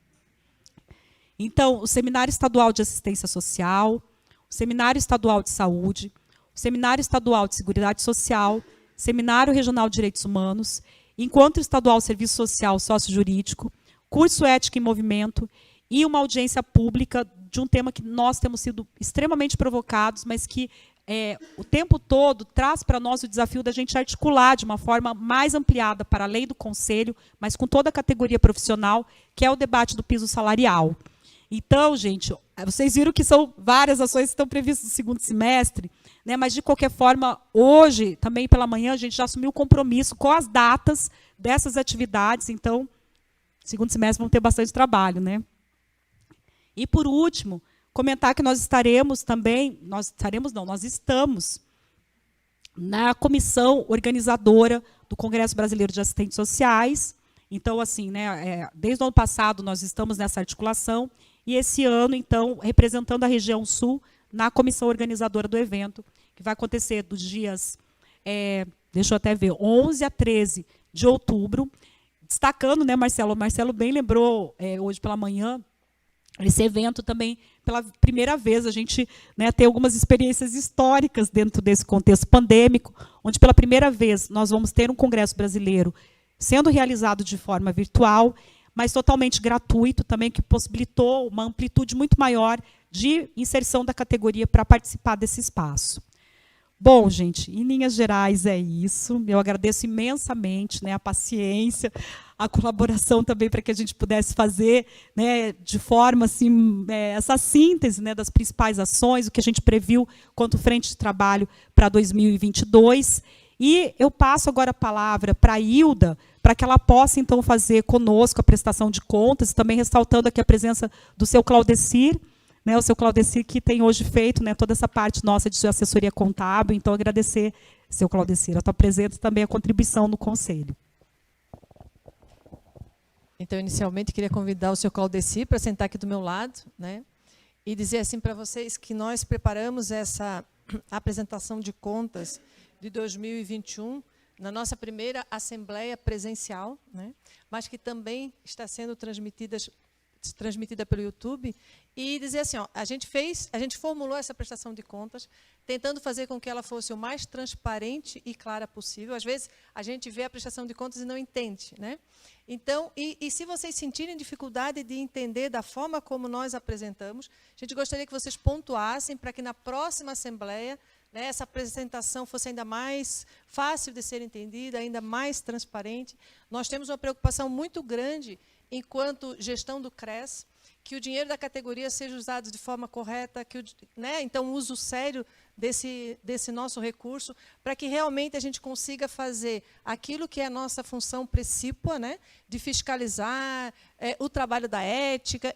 Então, o Seminário Estadual de Assistência Social, o Seminário Estadual de Saúde, o Seminário Estadual de Seguridade Social, Seminário Regional de Direitos Humanos, Encontro Estadual Serviço Social Sócio-Jurídico, Curso Ética em Movimento e uma audiência pública de um tema que nós temos sido extremamente provocados, mas que o tempo todo traz para nós o desafio da gente articular de uma forma mais ampliada para além do Conselho, mas com toda a categoria profissional, que é o debate do piso salarial. Então, gente, vocês viram que são várias ações que estão previstas no segundo semestre, né, mas, de qualquer forma, hoje, também pela manhã, a gente já assumiu o compromisso com as datas dessas atividades. Então, segundo semestre vamos ter bastante trabalho, né? E, por último, comentar que nós estaremos também, nós estamos na comissão organizadora do Congresso Brasileiro de Assistentes Sociais. Então, assim, né, desde o ano passado nós estamos nessa articulação, e esse ano, então, representando a região sul na comissão organizadora do evento, que vai acontecer dos dias, deixa eu até ver, 11 a 13 de outubro, destacando, né, Marcelo? O Marcelo bem lembrou hoje pela manhã, esse evento também, pela primeira vez, a gente, né, tem algumas experiências históricas dentro desse contexto pandêmico, onde pela primeira vez nós vamos ter um congresso brasileiro sendo realizado de forma virtual, mas totalmente gratuito também, que possibilitou uma amplitude muito maior de inserção da categoria para participar desse espaço. Bom, gente, em linhas gerais é isso. Eu agradeço imensamente, né, a paciência, a colaboração também para que a gente pudesse fazer, né, de forma assim, essa síntese, né, das principais ações, o que a gente previu quanto frente de trabalho para 2022. E eu passo agora a palavra para a Hilda, para que ela possa, então, fazer conosco a prestação de contas, também ressaltando aqui a presença do seu Claudecir, né, o seu Claudecir que tem hoje feito, né, toda essa parte nossa de assessoria contábil. Então, agradecer, seu Claudecir, a tua presença e também a contribuição no Conselho. Então, inicialmente, queria convidar o seu Claudecir para sentar aqui do meu lado, né, e dizer assim para vocês que nós preparamos essa apresentação de contas de 2021 na nossa primeira assembleia presencial, né, mas que também está sendo transmitida pelo YouTube, e dizer assim, ó, a gente formulou essa prestação de contas, tentando fazer com que ela fosse o mais transparente e clara possível. Às vezes, a gente vê a prestação de contas e não entende, né? Então, e se vocês sentirem dificuldade de entender da forma como nós apresentamos, a gente gostaria que vocês pontuassem para que na próxima assembleia, né, essa apresentação fosse ainda mais fácil de ser entendida, ainda mais transparente. Nós temos uma preocupação muito grande, enquanto gestão do CRES, que o dinheiro da categoria seja usado de forma correta, né, então, o uso sério desse nosso recurso, para que realmente a gente consiga fazer aquilo que é a nossa função precípua, né, de fiscalizar, o trabalho da ética,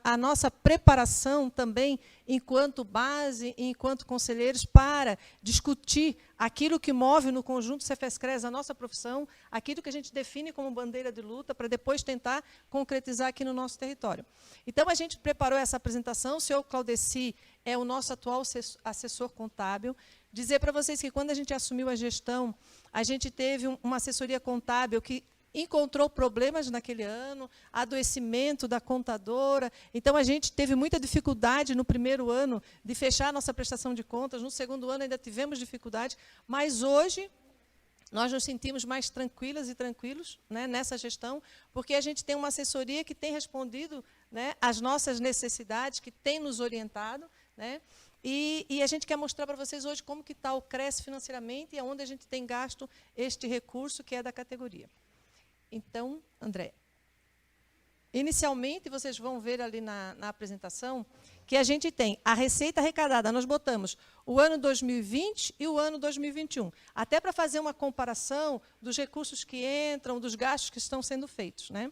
a nossa preparação também, enquanto base, enquanto conselheiros, para discutir aquilo que move no conjunto Cefes-Cres a nossa profissão, aquilo que a gente define como bandeira de luta, para depois tentar concretizar aqui no nosso território. Então, a gente preparou essa apresentação, o senhor Claudeci é o nosso atual assessor contábil. Dizer para vocês que, quando a gente assumiu a gestão, a gente teve uma assessoria contábil que encontrou problemas naquele ano, adoecimento da contadora. Então, a gente teve muita dificuldade no primeiro ano de fechar a nossa prestação de contas. No segundo ano, ainda tivemos dificuldade. Mas, hoje, nós nos sentimos mais tranquilas e tranquilos, né, nessa gestão, porque a gente tem uma assessoria que tem respondido, né, às nossas necessidades, que tem nos orientado, né, e a gente quer mostrar para vocês hoje como que está o CRES financeiramente e aonde a gente tem gasto este recurso que é da categoria. Então, André, inicialmente, vocês vão ver ali na apresentação que a gente tem a receita arrecadada, nós botamos o ano 2020 e o ano 2021, até para fazer uma comparação dos recursos que entram, dos gastos que estão sendo feitos, né?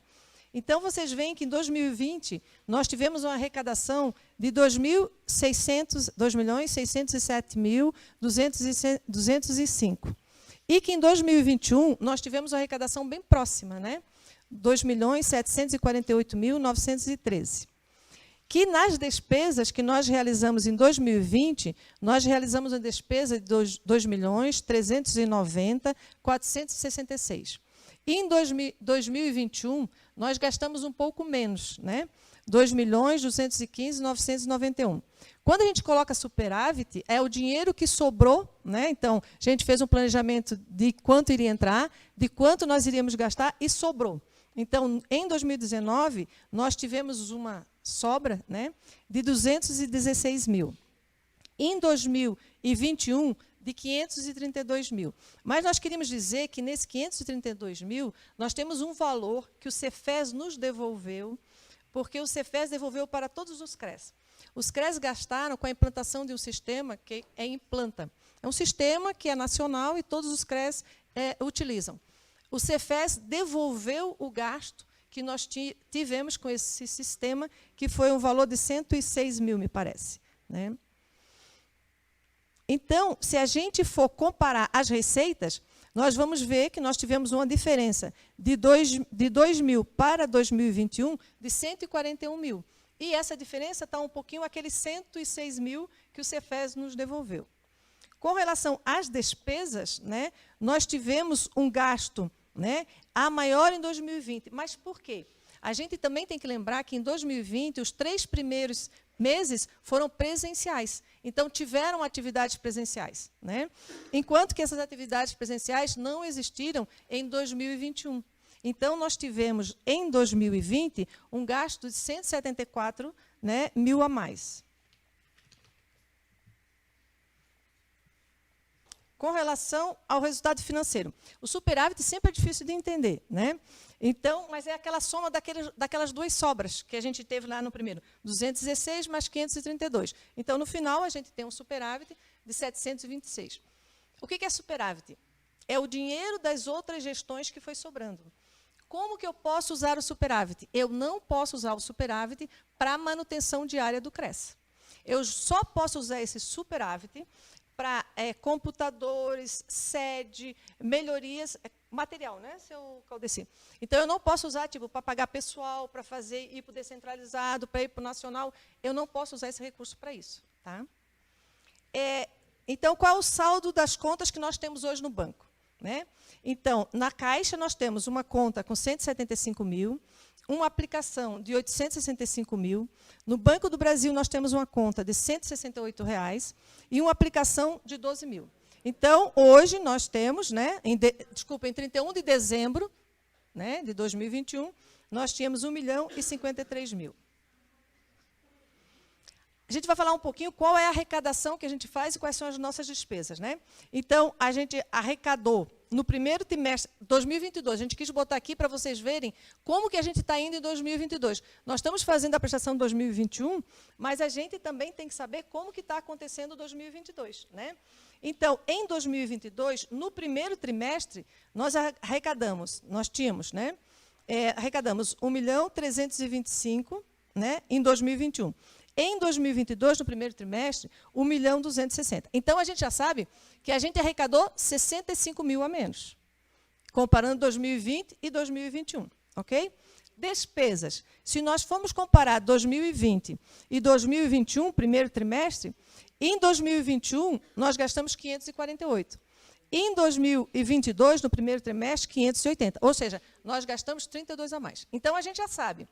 Então, vocês veem que em 2020, nós tivemos uma arrecadação de 2.607.205. E que em 2021, nós tivemos uma arrecadação bem próxima, né? 2.748.913. Que nas despesas que nós realizamos em 2020, nós realizamos uma despesa de 2.390.466. E em 2021, nós gastamos um pouco menos, né? 2.215.991. Quando a gente coloca superávit, é o dinheiro que sobrou, né? Então, a gente fez um planejamento de quanto iria entrar, de quanto nós iríamos gastar, e sobrou. Então, em 2019, nós tivemos uma sobra, né, de 216 mil. Em 2021, de 532 mil. Mas nós queríamos dizer que, nesse 532 mil, nós temos um valor que o Cefes nos devolveu, porque o Cefes devolveu para todos os CRES. Os CRES gastaram com a implantação de um sistema que é Implanta. É um sistema que é nacional e todos os CRES utilizam. O Cefes devolveu o gasto que nós tivemos com esse sistema, que foi um valor de 106 mil, me parece, né? Então, se a gente for comparar as receitas, nós vamos ver que nós tivemos uma diferença de 2.000 para 2021 de 141 mil. E essa diferença está um pouquinho aqueles 106 mil que o Cefes nos devolveu. Com relação às despesas, né, nós tivemos um gasto, né, a maior em 2020. Mas por quê? A gente também tem que lembrar que em 2020, os 3 primeiros meses foram presenciais. Então, tiveram atividades presenciais, né? Enquanto que essas atividades presenciais não existiram em 2021. Então, nós tivemos, em 2020, um gasto de 174, né, mil a mais. Com relação ao resultado financeiro, o superávit sempre é difícil de entender, né? Então, mas é aquela soma daquelas duas sobras que a gente teve lá no primeiro, 216 mais 532. Então, no final, a gente tem um superávit de 726. O que é superávit? É o dinheiro das outras gestões que foi sobrando. Como que eu posso usar o superávit? Eu não posso usar o superávit para a manutenção diária do CRES. Eu só posso usar esse superávit para computadores, sede, melhorias, material, né, seu Claudeci? Então, eu não posso usar, tipo, para pagar pessoal, para fazer ir para o descentralizado, para ir para o nacional. Eu não posso usar esse recurso para isso, tá? Então, qual é o saldo das contas que nós temos hoje no banco, né? Então, na Caixa, nós temos uma conta com 175 mil, uma aplicação de 865 mil. No Banco do Brasil, nós temos uma conta de R$ 168 e uma aplicação de 12 mil. Então, hoje, nós temos, né, em 31 de dezembro, né, de 2021, nós tínhamos 1.053.000. A gente vai falar um pouquinho qual é a arrecadação que a gente faz e quais são as nossas despesas, né? Então, a gente arrecadou no primeiro trimestre de 2022. A gente quis botar aqui para vocês verem como que a gente está indo em 2022. Nós estamos fazendo a prestação de 2021, mas a gente também tem que saber como que está acontecendo 2022, né? Então, em 2022, no primeiro trimestre, nós arrecadamos, nós tínhamos, né, arrecadamos 1.325.000, né, em 2021. Em 2022, no primeiro trimestre, 1.260.000. Então, a gente já sabe que a gente arrecadou 65 mil a menos, comparando 2020 e 2021. Ok? Despesas. Se nós formos comparar 2020 e 2021, primeiro trimestre, em 2021, nós gastamos 548. Em 2022, no primeiro trimestre, 580. Ou seja, nós gastamos 32 a mais. Então, a gente já sabe.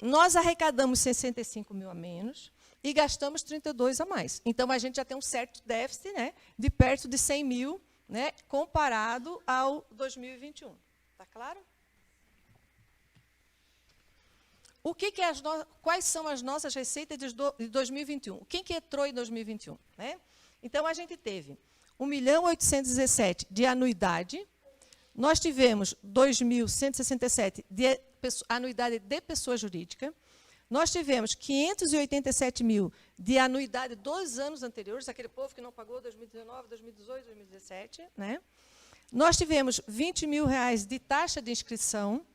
Nós arrecadamos 65 mil a menos e gastamos 32 a mais. Então, a gente já tem um certo déficit, né, de perto de 100 mil, né, comparado ao 2021. Está claro? Quais são as nossas receitas de 2021? O que entrou em 2021? Né? Então, a gente teve 1.817.000 de anuidade, nós tivemos 2.167 de anuidade de pessoa jurídica, nós tivemos 587 mil de anuidade dos anos anteriores, aquele povo que não pagou 2019, 2018, 2017. Né? Nós tivemos 20 mil reais de taxa de inscrição,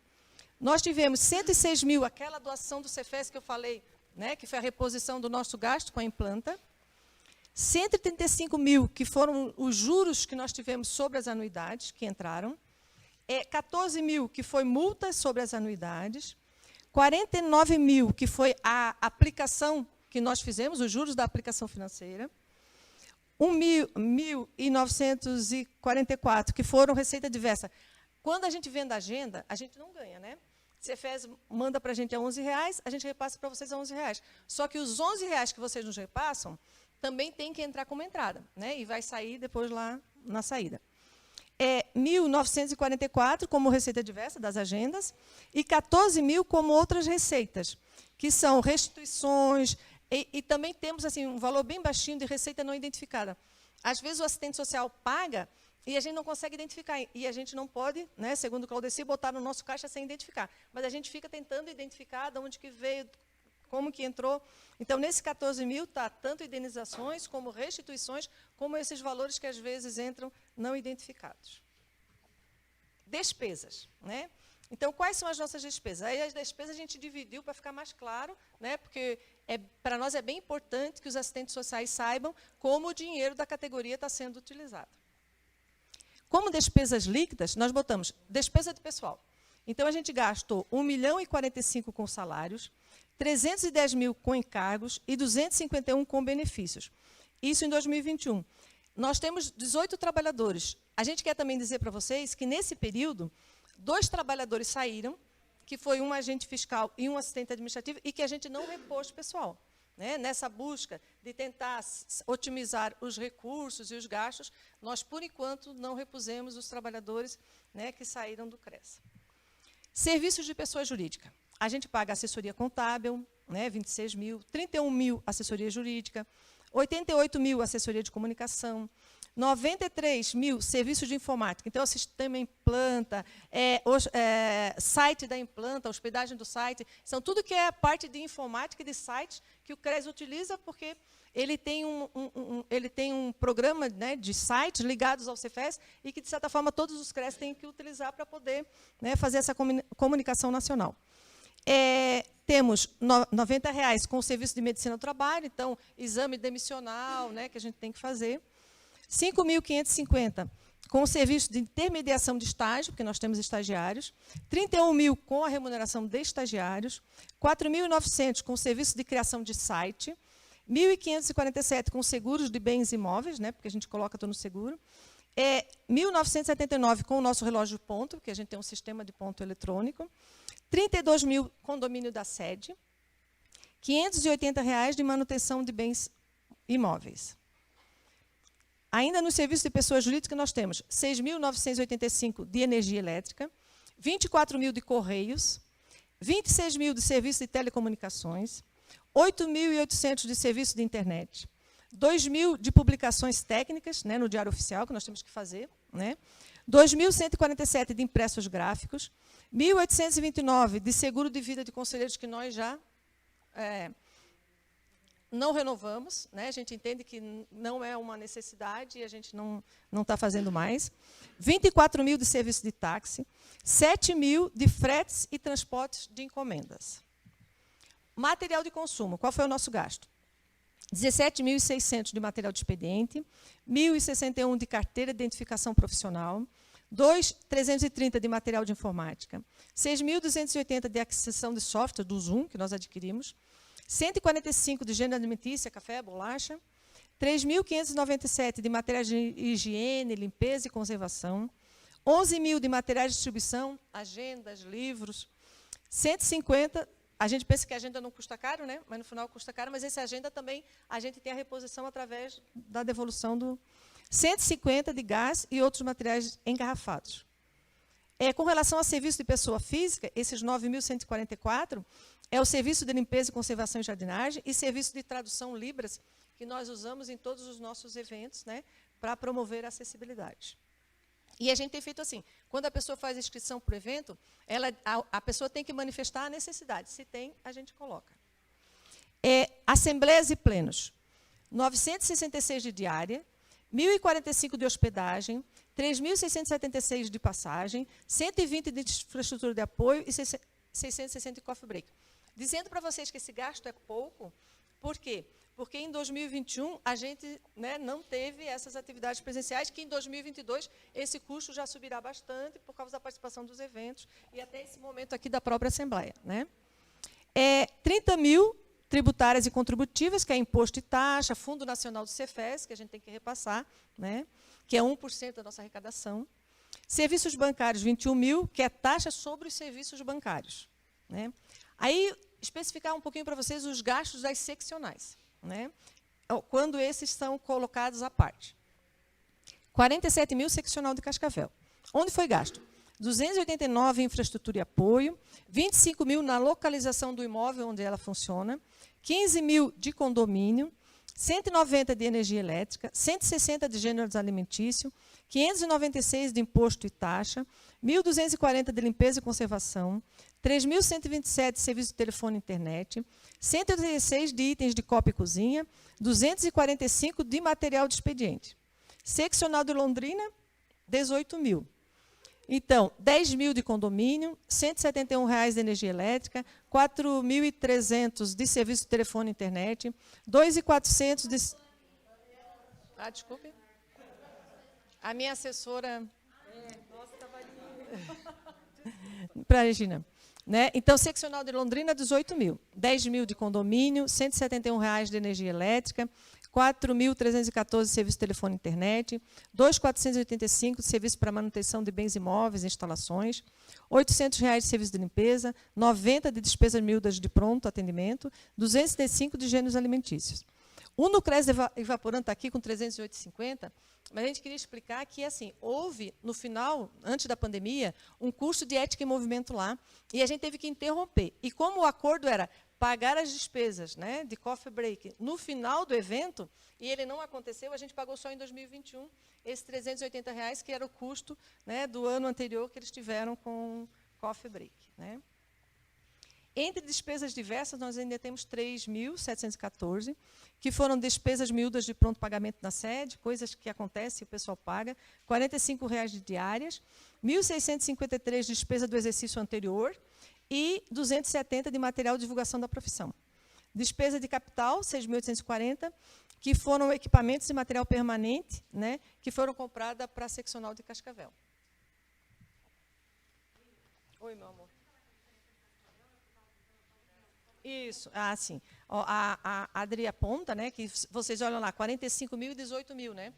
nós tivemos 106 mil, aquela doação do Cefes que eu falei, né, que foi a reposição do nosso gasto com a implanta, 135 mil, que foram os juros que nós tivemos sobre as anuidades que entraram, 14 mil, que foi multas sobre as anuidades, 49 mil, que foi a aplicação que nós fizemos, os juros da aplicação financeira, 1.944, que foram receita diversa. Quando a gente vende a agenda, a gente não ganha, né? Cefes manda para a gente a R$11, a gente repassa para vocês a R$11. Só que os R$11 que vocês nos repassam também tem que entrar como entrada, né? E vai sair depois lá na saída. 1.944 como receita diversa das agendas e 14 mil como outras receitas, que são restituições e também temos assim, um valor bem baixinho de receita não identificada. Às vezes o assistente social paga e a gente não consegue identificar. E a gente não pode, né, segundo o Claudeci, botar no nosso caixa sem identificar. Mas a gente fica tentando identificar de onde que veio, como que entrou. Então, nesse 14 mil está tanto indenizações, como restituições, como esses valores que às vezes entram não identificados. Despesas. Né? Então, quais são as nossas despesas? Aí as despesas a gente dividiu para ficar mais claro, né, porque para nós é bem importante que os assistentes sociais saibam como o dinheiro da categoria está sendo utilizado. Como despesas líquidas, nós botamos despesa de pessoal. Então, a gente gastou 1.045.000 com salários, 310 mil com encargos e 251 com benefícios. Isso em 2021. Nós temos 18 trabalhadores. A gente quer também dizer para vocês que, nesse período, 2 trabalhadores saíram, que foi um agente fiscal e um assistente administrativo, e que a gente não repôs pessoal. Né? Nessa busca de tentar otimizar os recursos e os gastos, nós, por enquanto, não repusemos os trabalhadores, né, que saíram do CRES. Serviços de pessoa jurídica. A gente paga assessoria contábil, né, 26 mil, 31 mil assessoria jurídica, 88 mil assessoria de comunicação, 93 mil serviços de informática. Então, o sistema implanta, site da implanta, hospedagem do site, são tudo que é a parte de informática e de sites que o CRES utiliza, porque ele tem um programa, né, de sites ligados ao Cefes e que, de certa forma, todos os CRES têm que utilizar para poder, né, fazer essa comunicação nacional. Temos R$90 com o serviço de medicina do trabalho, então, exame demissional, né, que a gente tem que fazer. 5.550 com o serviço de intermediação de estágio, porque nós temos estagiários. 31 mil com a remuneração de estagiários. 4.900 com o serviço de criação de site. 1.547 com seguros de bens imóveis, né, porque a gente coloca todo no seguro. 1.979 com o nosso relógio de ponto, porque a gente tem um sistema de ponto eletrônico. 32 mil com domínio da sede. R$580 de manutenção de bens imóveis. Ainda no serviço de pessoa jurídica, nós temos 6.985 de energia elétrica, 24 mil de correios, 26 mil de serviço de telecomunicações, 8.800 de serviço de internet, 2 mil de publicações técnicas, né, no Diário Oficial, que nós temos que fazer, né, 2.147 de impressos gráficos, 1.829 de seguro de vida de conselheiros, que nós já... não renovamos, né? A gente entende que não é uma necessidade e a gente não está fazendo mais. 24 mil de serviço de táxi, 7 mil de fretes e transportes de encomendas. Material de consumo, qual foi o nosso gasto? 17.600 de material de expediente, 1.061 de carteira de identificação profissional, 2.330 de material de informática, 6.280 de aquisição de software do Zoom, que nós adquirimos, 145 de gênero alimentícia, café, bolacha, 3.597 de materiais de higiene, limpeza e conservação, 11.000 de materiais de distribuição, agendas, livros, 150. A gente pensa que a agenda não custa caro, né? Mas no final custa caro, mas essa agenda também a gente tem a reposição através da devolução do 150 de gás e outros materiais engarrafados. Com relação ao serviço de pessoa física, esses 9.144 é o serviço de limpeza, conservação e jardinagem e serviço de tradução Libras, que nós usamos em todos os nossos eventos, né, para promover a acessibilidade. E a gente tem feito assim, quando a pessoa faz inscrição para o evento, a pessoa tem que manifestar a necessidade. Se tem, a gente coloca. Assembleias e plenos. 966 de diária, 1.045 de hospedagem, 3.676 de passagem, 120 de infraestrutura de apoio e 660 de coffee break. Dizendo para vocês que esse gasto é pouco, por quê? Porque em 2021 a gente, né, não teve essas atividades presenciais, que em 2022 esse custo já subirá bastante por causa da participação dos eventos e até esse momento aqui da própria Assembleia, né? 30 mil tributárias e contributivas, que é imposto e taxa, Fundo Nacional do Cefes, que a gente tem que repassar, né, que é 1% da nossa arrecadação. Serviços bancários, 21 mil, que é taxa sobre os serviços bancários, né? Aí, especificar um pouquinho para vocês os gastos das seccionais, né, quando esses são colocados à parte. 47 mil seccional de Cascavel. Onde foi gasto? 289 em infraestrutura e apoio, 25 mil na localização do imóvel onde ela funciona, 15 mil de condomínio, 190 de energia elétrica, 160 de gêneros alimentício, 596 de imposto e taxa, 1.240 de limpeza e conservação, 3.127 de serviço de telefone e internet, 186 de itens de copa e cozinha, 245 de material de expediente. Seccional de Londrina, 18 mil. Então, 10 mil de condomínio, R$ 171 de energia elétrica, 4.300 de serviço de telefone e internet, 2.400 de... desculpe. A minha assessora... Nossa, estava ali. Para a Regina. Né? Então, seccional de Londrina, 18 mil. 10 mil de condomínio, R$ 171 de energia elétrica, 4.314 de serviço de telefone e internet, 2.485 de serviço para manutenção de bens imóveis e instalações, R$ 800 de serviço de limpeza, 90 de despesas miúdas de pronto atendimento, 205 de gêneros alimentícios. O Nucres Evaporando está aqui com 308,50, mas a gente queria explicar que assim, houve, no final, antes da pandemia, um curso de ética e movimento lá, e a gente teve que interromper. E como o acordo era pagar as despesas, né, de coffee break no final do evento, e ele não aconteceu, a gente pagou só em 2021 esses R$ 380, que era o custo, né, do ano anterior que eles tiveram com coffee break, né. Entre despesas diversas, nós ainda temos 3.714, que foram despesas miúdas de pronto pagamento na sede, coisas que acontecem e o pessoal paga, R$ 45 de diárias, 1.653 de despesa do exercício anterior e 270 de material de divulgação da profissão. Despesa de capital, 6.840, que foram equipamentos e material permanente, né, que foram comprados para a seccional de Cascavel. Oi, meu amor. Isso, sim. A Adri aponta, né, que vocês olham lá, 45 mil e 18 mil, né?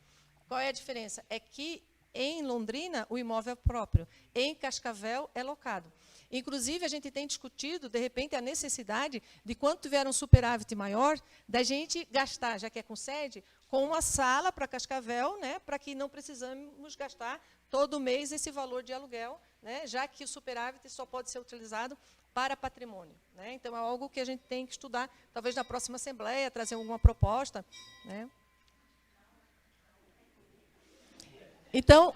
Qual é a diferença? É que em Londrina o imóvel é próprio, em Cascavel é locado. Inclusive, a gente tem discutido, de repente, a necessidade de, quando tiver um superávit maior, da gente gastar, já que é com sede, com uma sala para Cascavel, né, para que não precisamos gastar todo mês esse valor de aluguel, né, já que o superávit só pode ser utilizado para patrimônio, né? Então, é algo que a gente tem que estudar, talvez na próxima Assembleia, trazer alguma proposta, né? Então,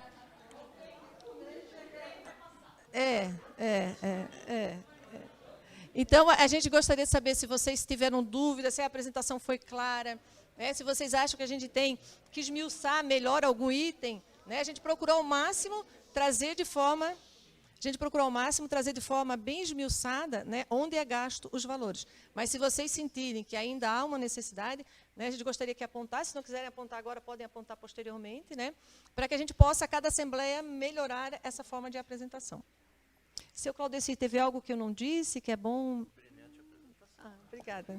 Então, a gente gostaria de saber se vocês tiveram dúvidas, se a apresentação foi clara, né? Se vocês acham que a gente tem que esmiuçar melhor algum item, né? A gente procurou ao máximo trazer de forma bem esmiuçada, né, onde é gasto os valores. Mas se vocês sentirem que ainda há uma necessidade, né, a gente gostaria que apontasse, se não quiserem apontar agora, podem apontar posteriormente, né, para que a gente possa, a cada assembleia, melhorar essa forma de apresentação. Seu Claudeci, teve algo que eu não disse, que é bom? Obrigada.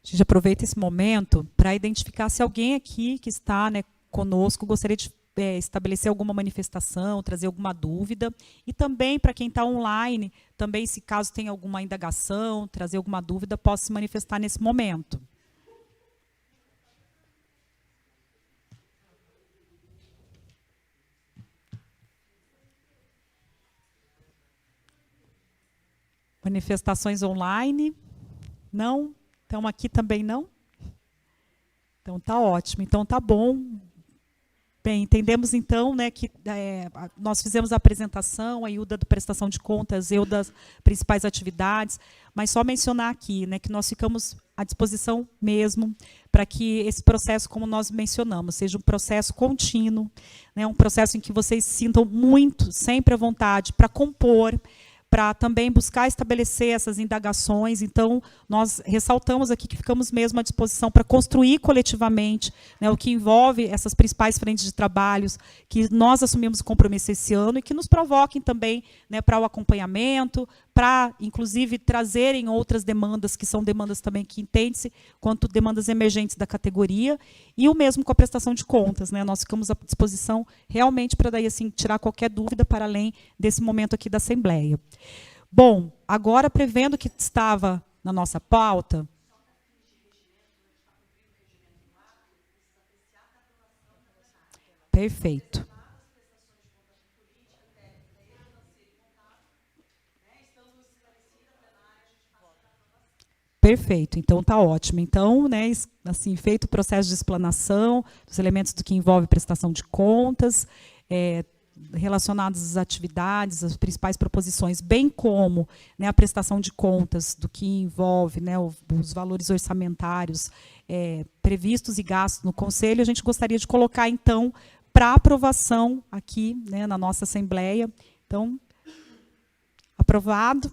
A gente aproveita esse momento para identificar se alguém aqui que está, né, conosco gostaria de estabelecer alguma manifestação, trazer alguma dúvida. E também, para quem está online, também, se caso tenha alguma indagação, trazer alguma dúvida, possa se manifestar nesse momento. Manifestações online? Não? Então, aqui também não? Então, tá ótimo. Então, tá bom. Bem, entendemos, então, né, que nós fizemos a apresentação, a Ilda da prestação de contas, eu das principais atividades, mas só mencionar aqui, né, que nós ficamos à disposição mesmo para que esse processo, como nós mencionamos, seja um processo contínuo, né, um processo em que vocês se sintam muito, sempre à vontade para compor, para também buscar estabelecer essas indagações. Então, nós ressaltamos aqui que ficamos mesmo à disposição para construir coletivamente, né, o que envolve essas principais frentes de trabalhos que nós assumimos o compromisso esse ano e que nos provoquem também, né, para o acompanhamento, para, inclusive, trazerem outras demandas, que são demandas também que entende-se quanto demandas emergentes da categoria, e o mesmo com a prestação de contas, né? Nós ficamos à disposição realmente para daí, assim, tirar qualquer dúvida para além desse momento aqui da Assembleia. Bom, agora, prevendo que estava na nossa pauta... Perfeito. Perfeito, então está ótimo. Então, né, assim, feito o processo de explanação dos elementos do que envolve prestação de contas, relacionados às atividades, às principais proposições, bem como, né, a prestação de contas do que envolve, né, os valores orçamentários previstos e gastos no Conselho, a gente gostaria de colocar, então, para aprovação aqui, né, na nossa Assembleia. Então, aprovado.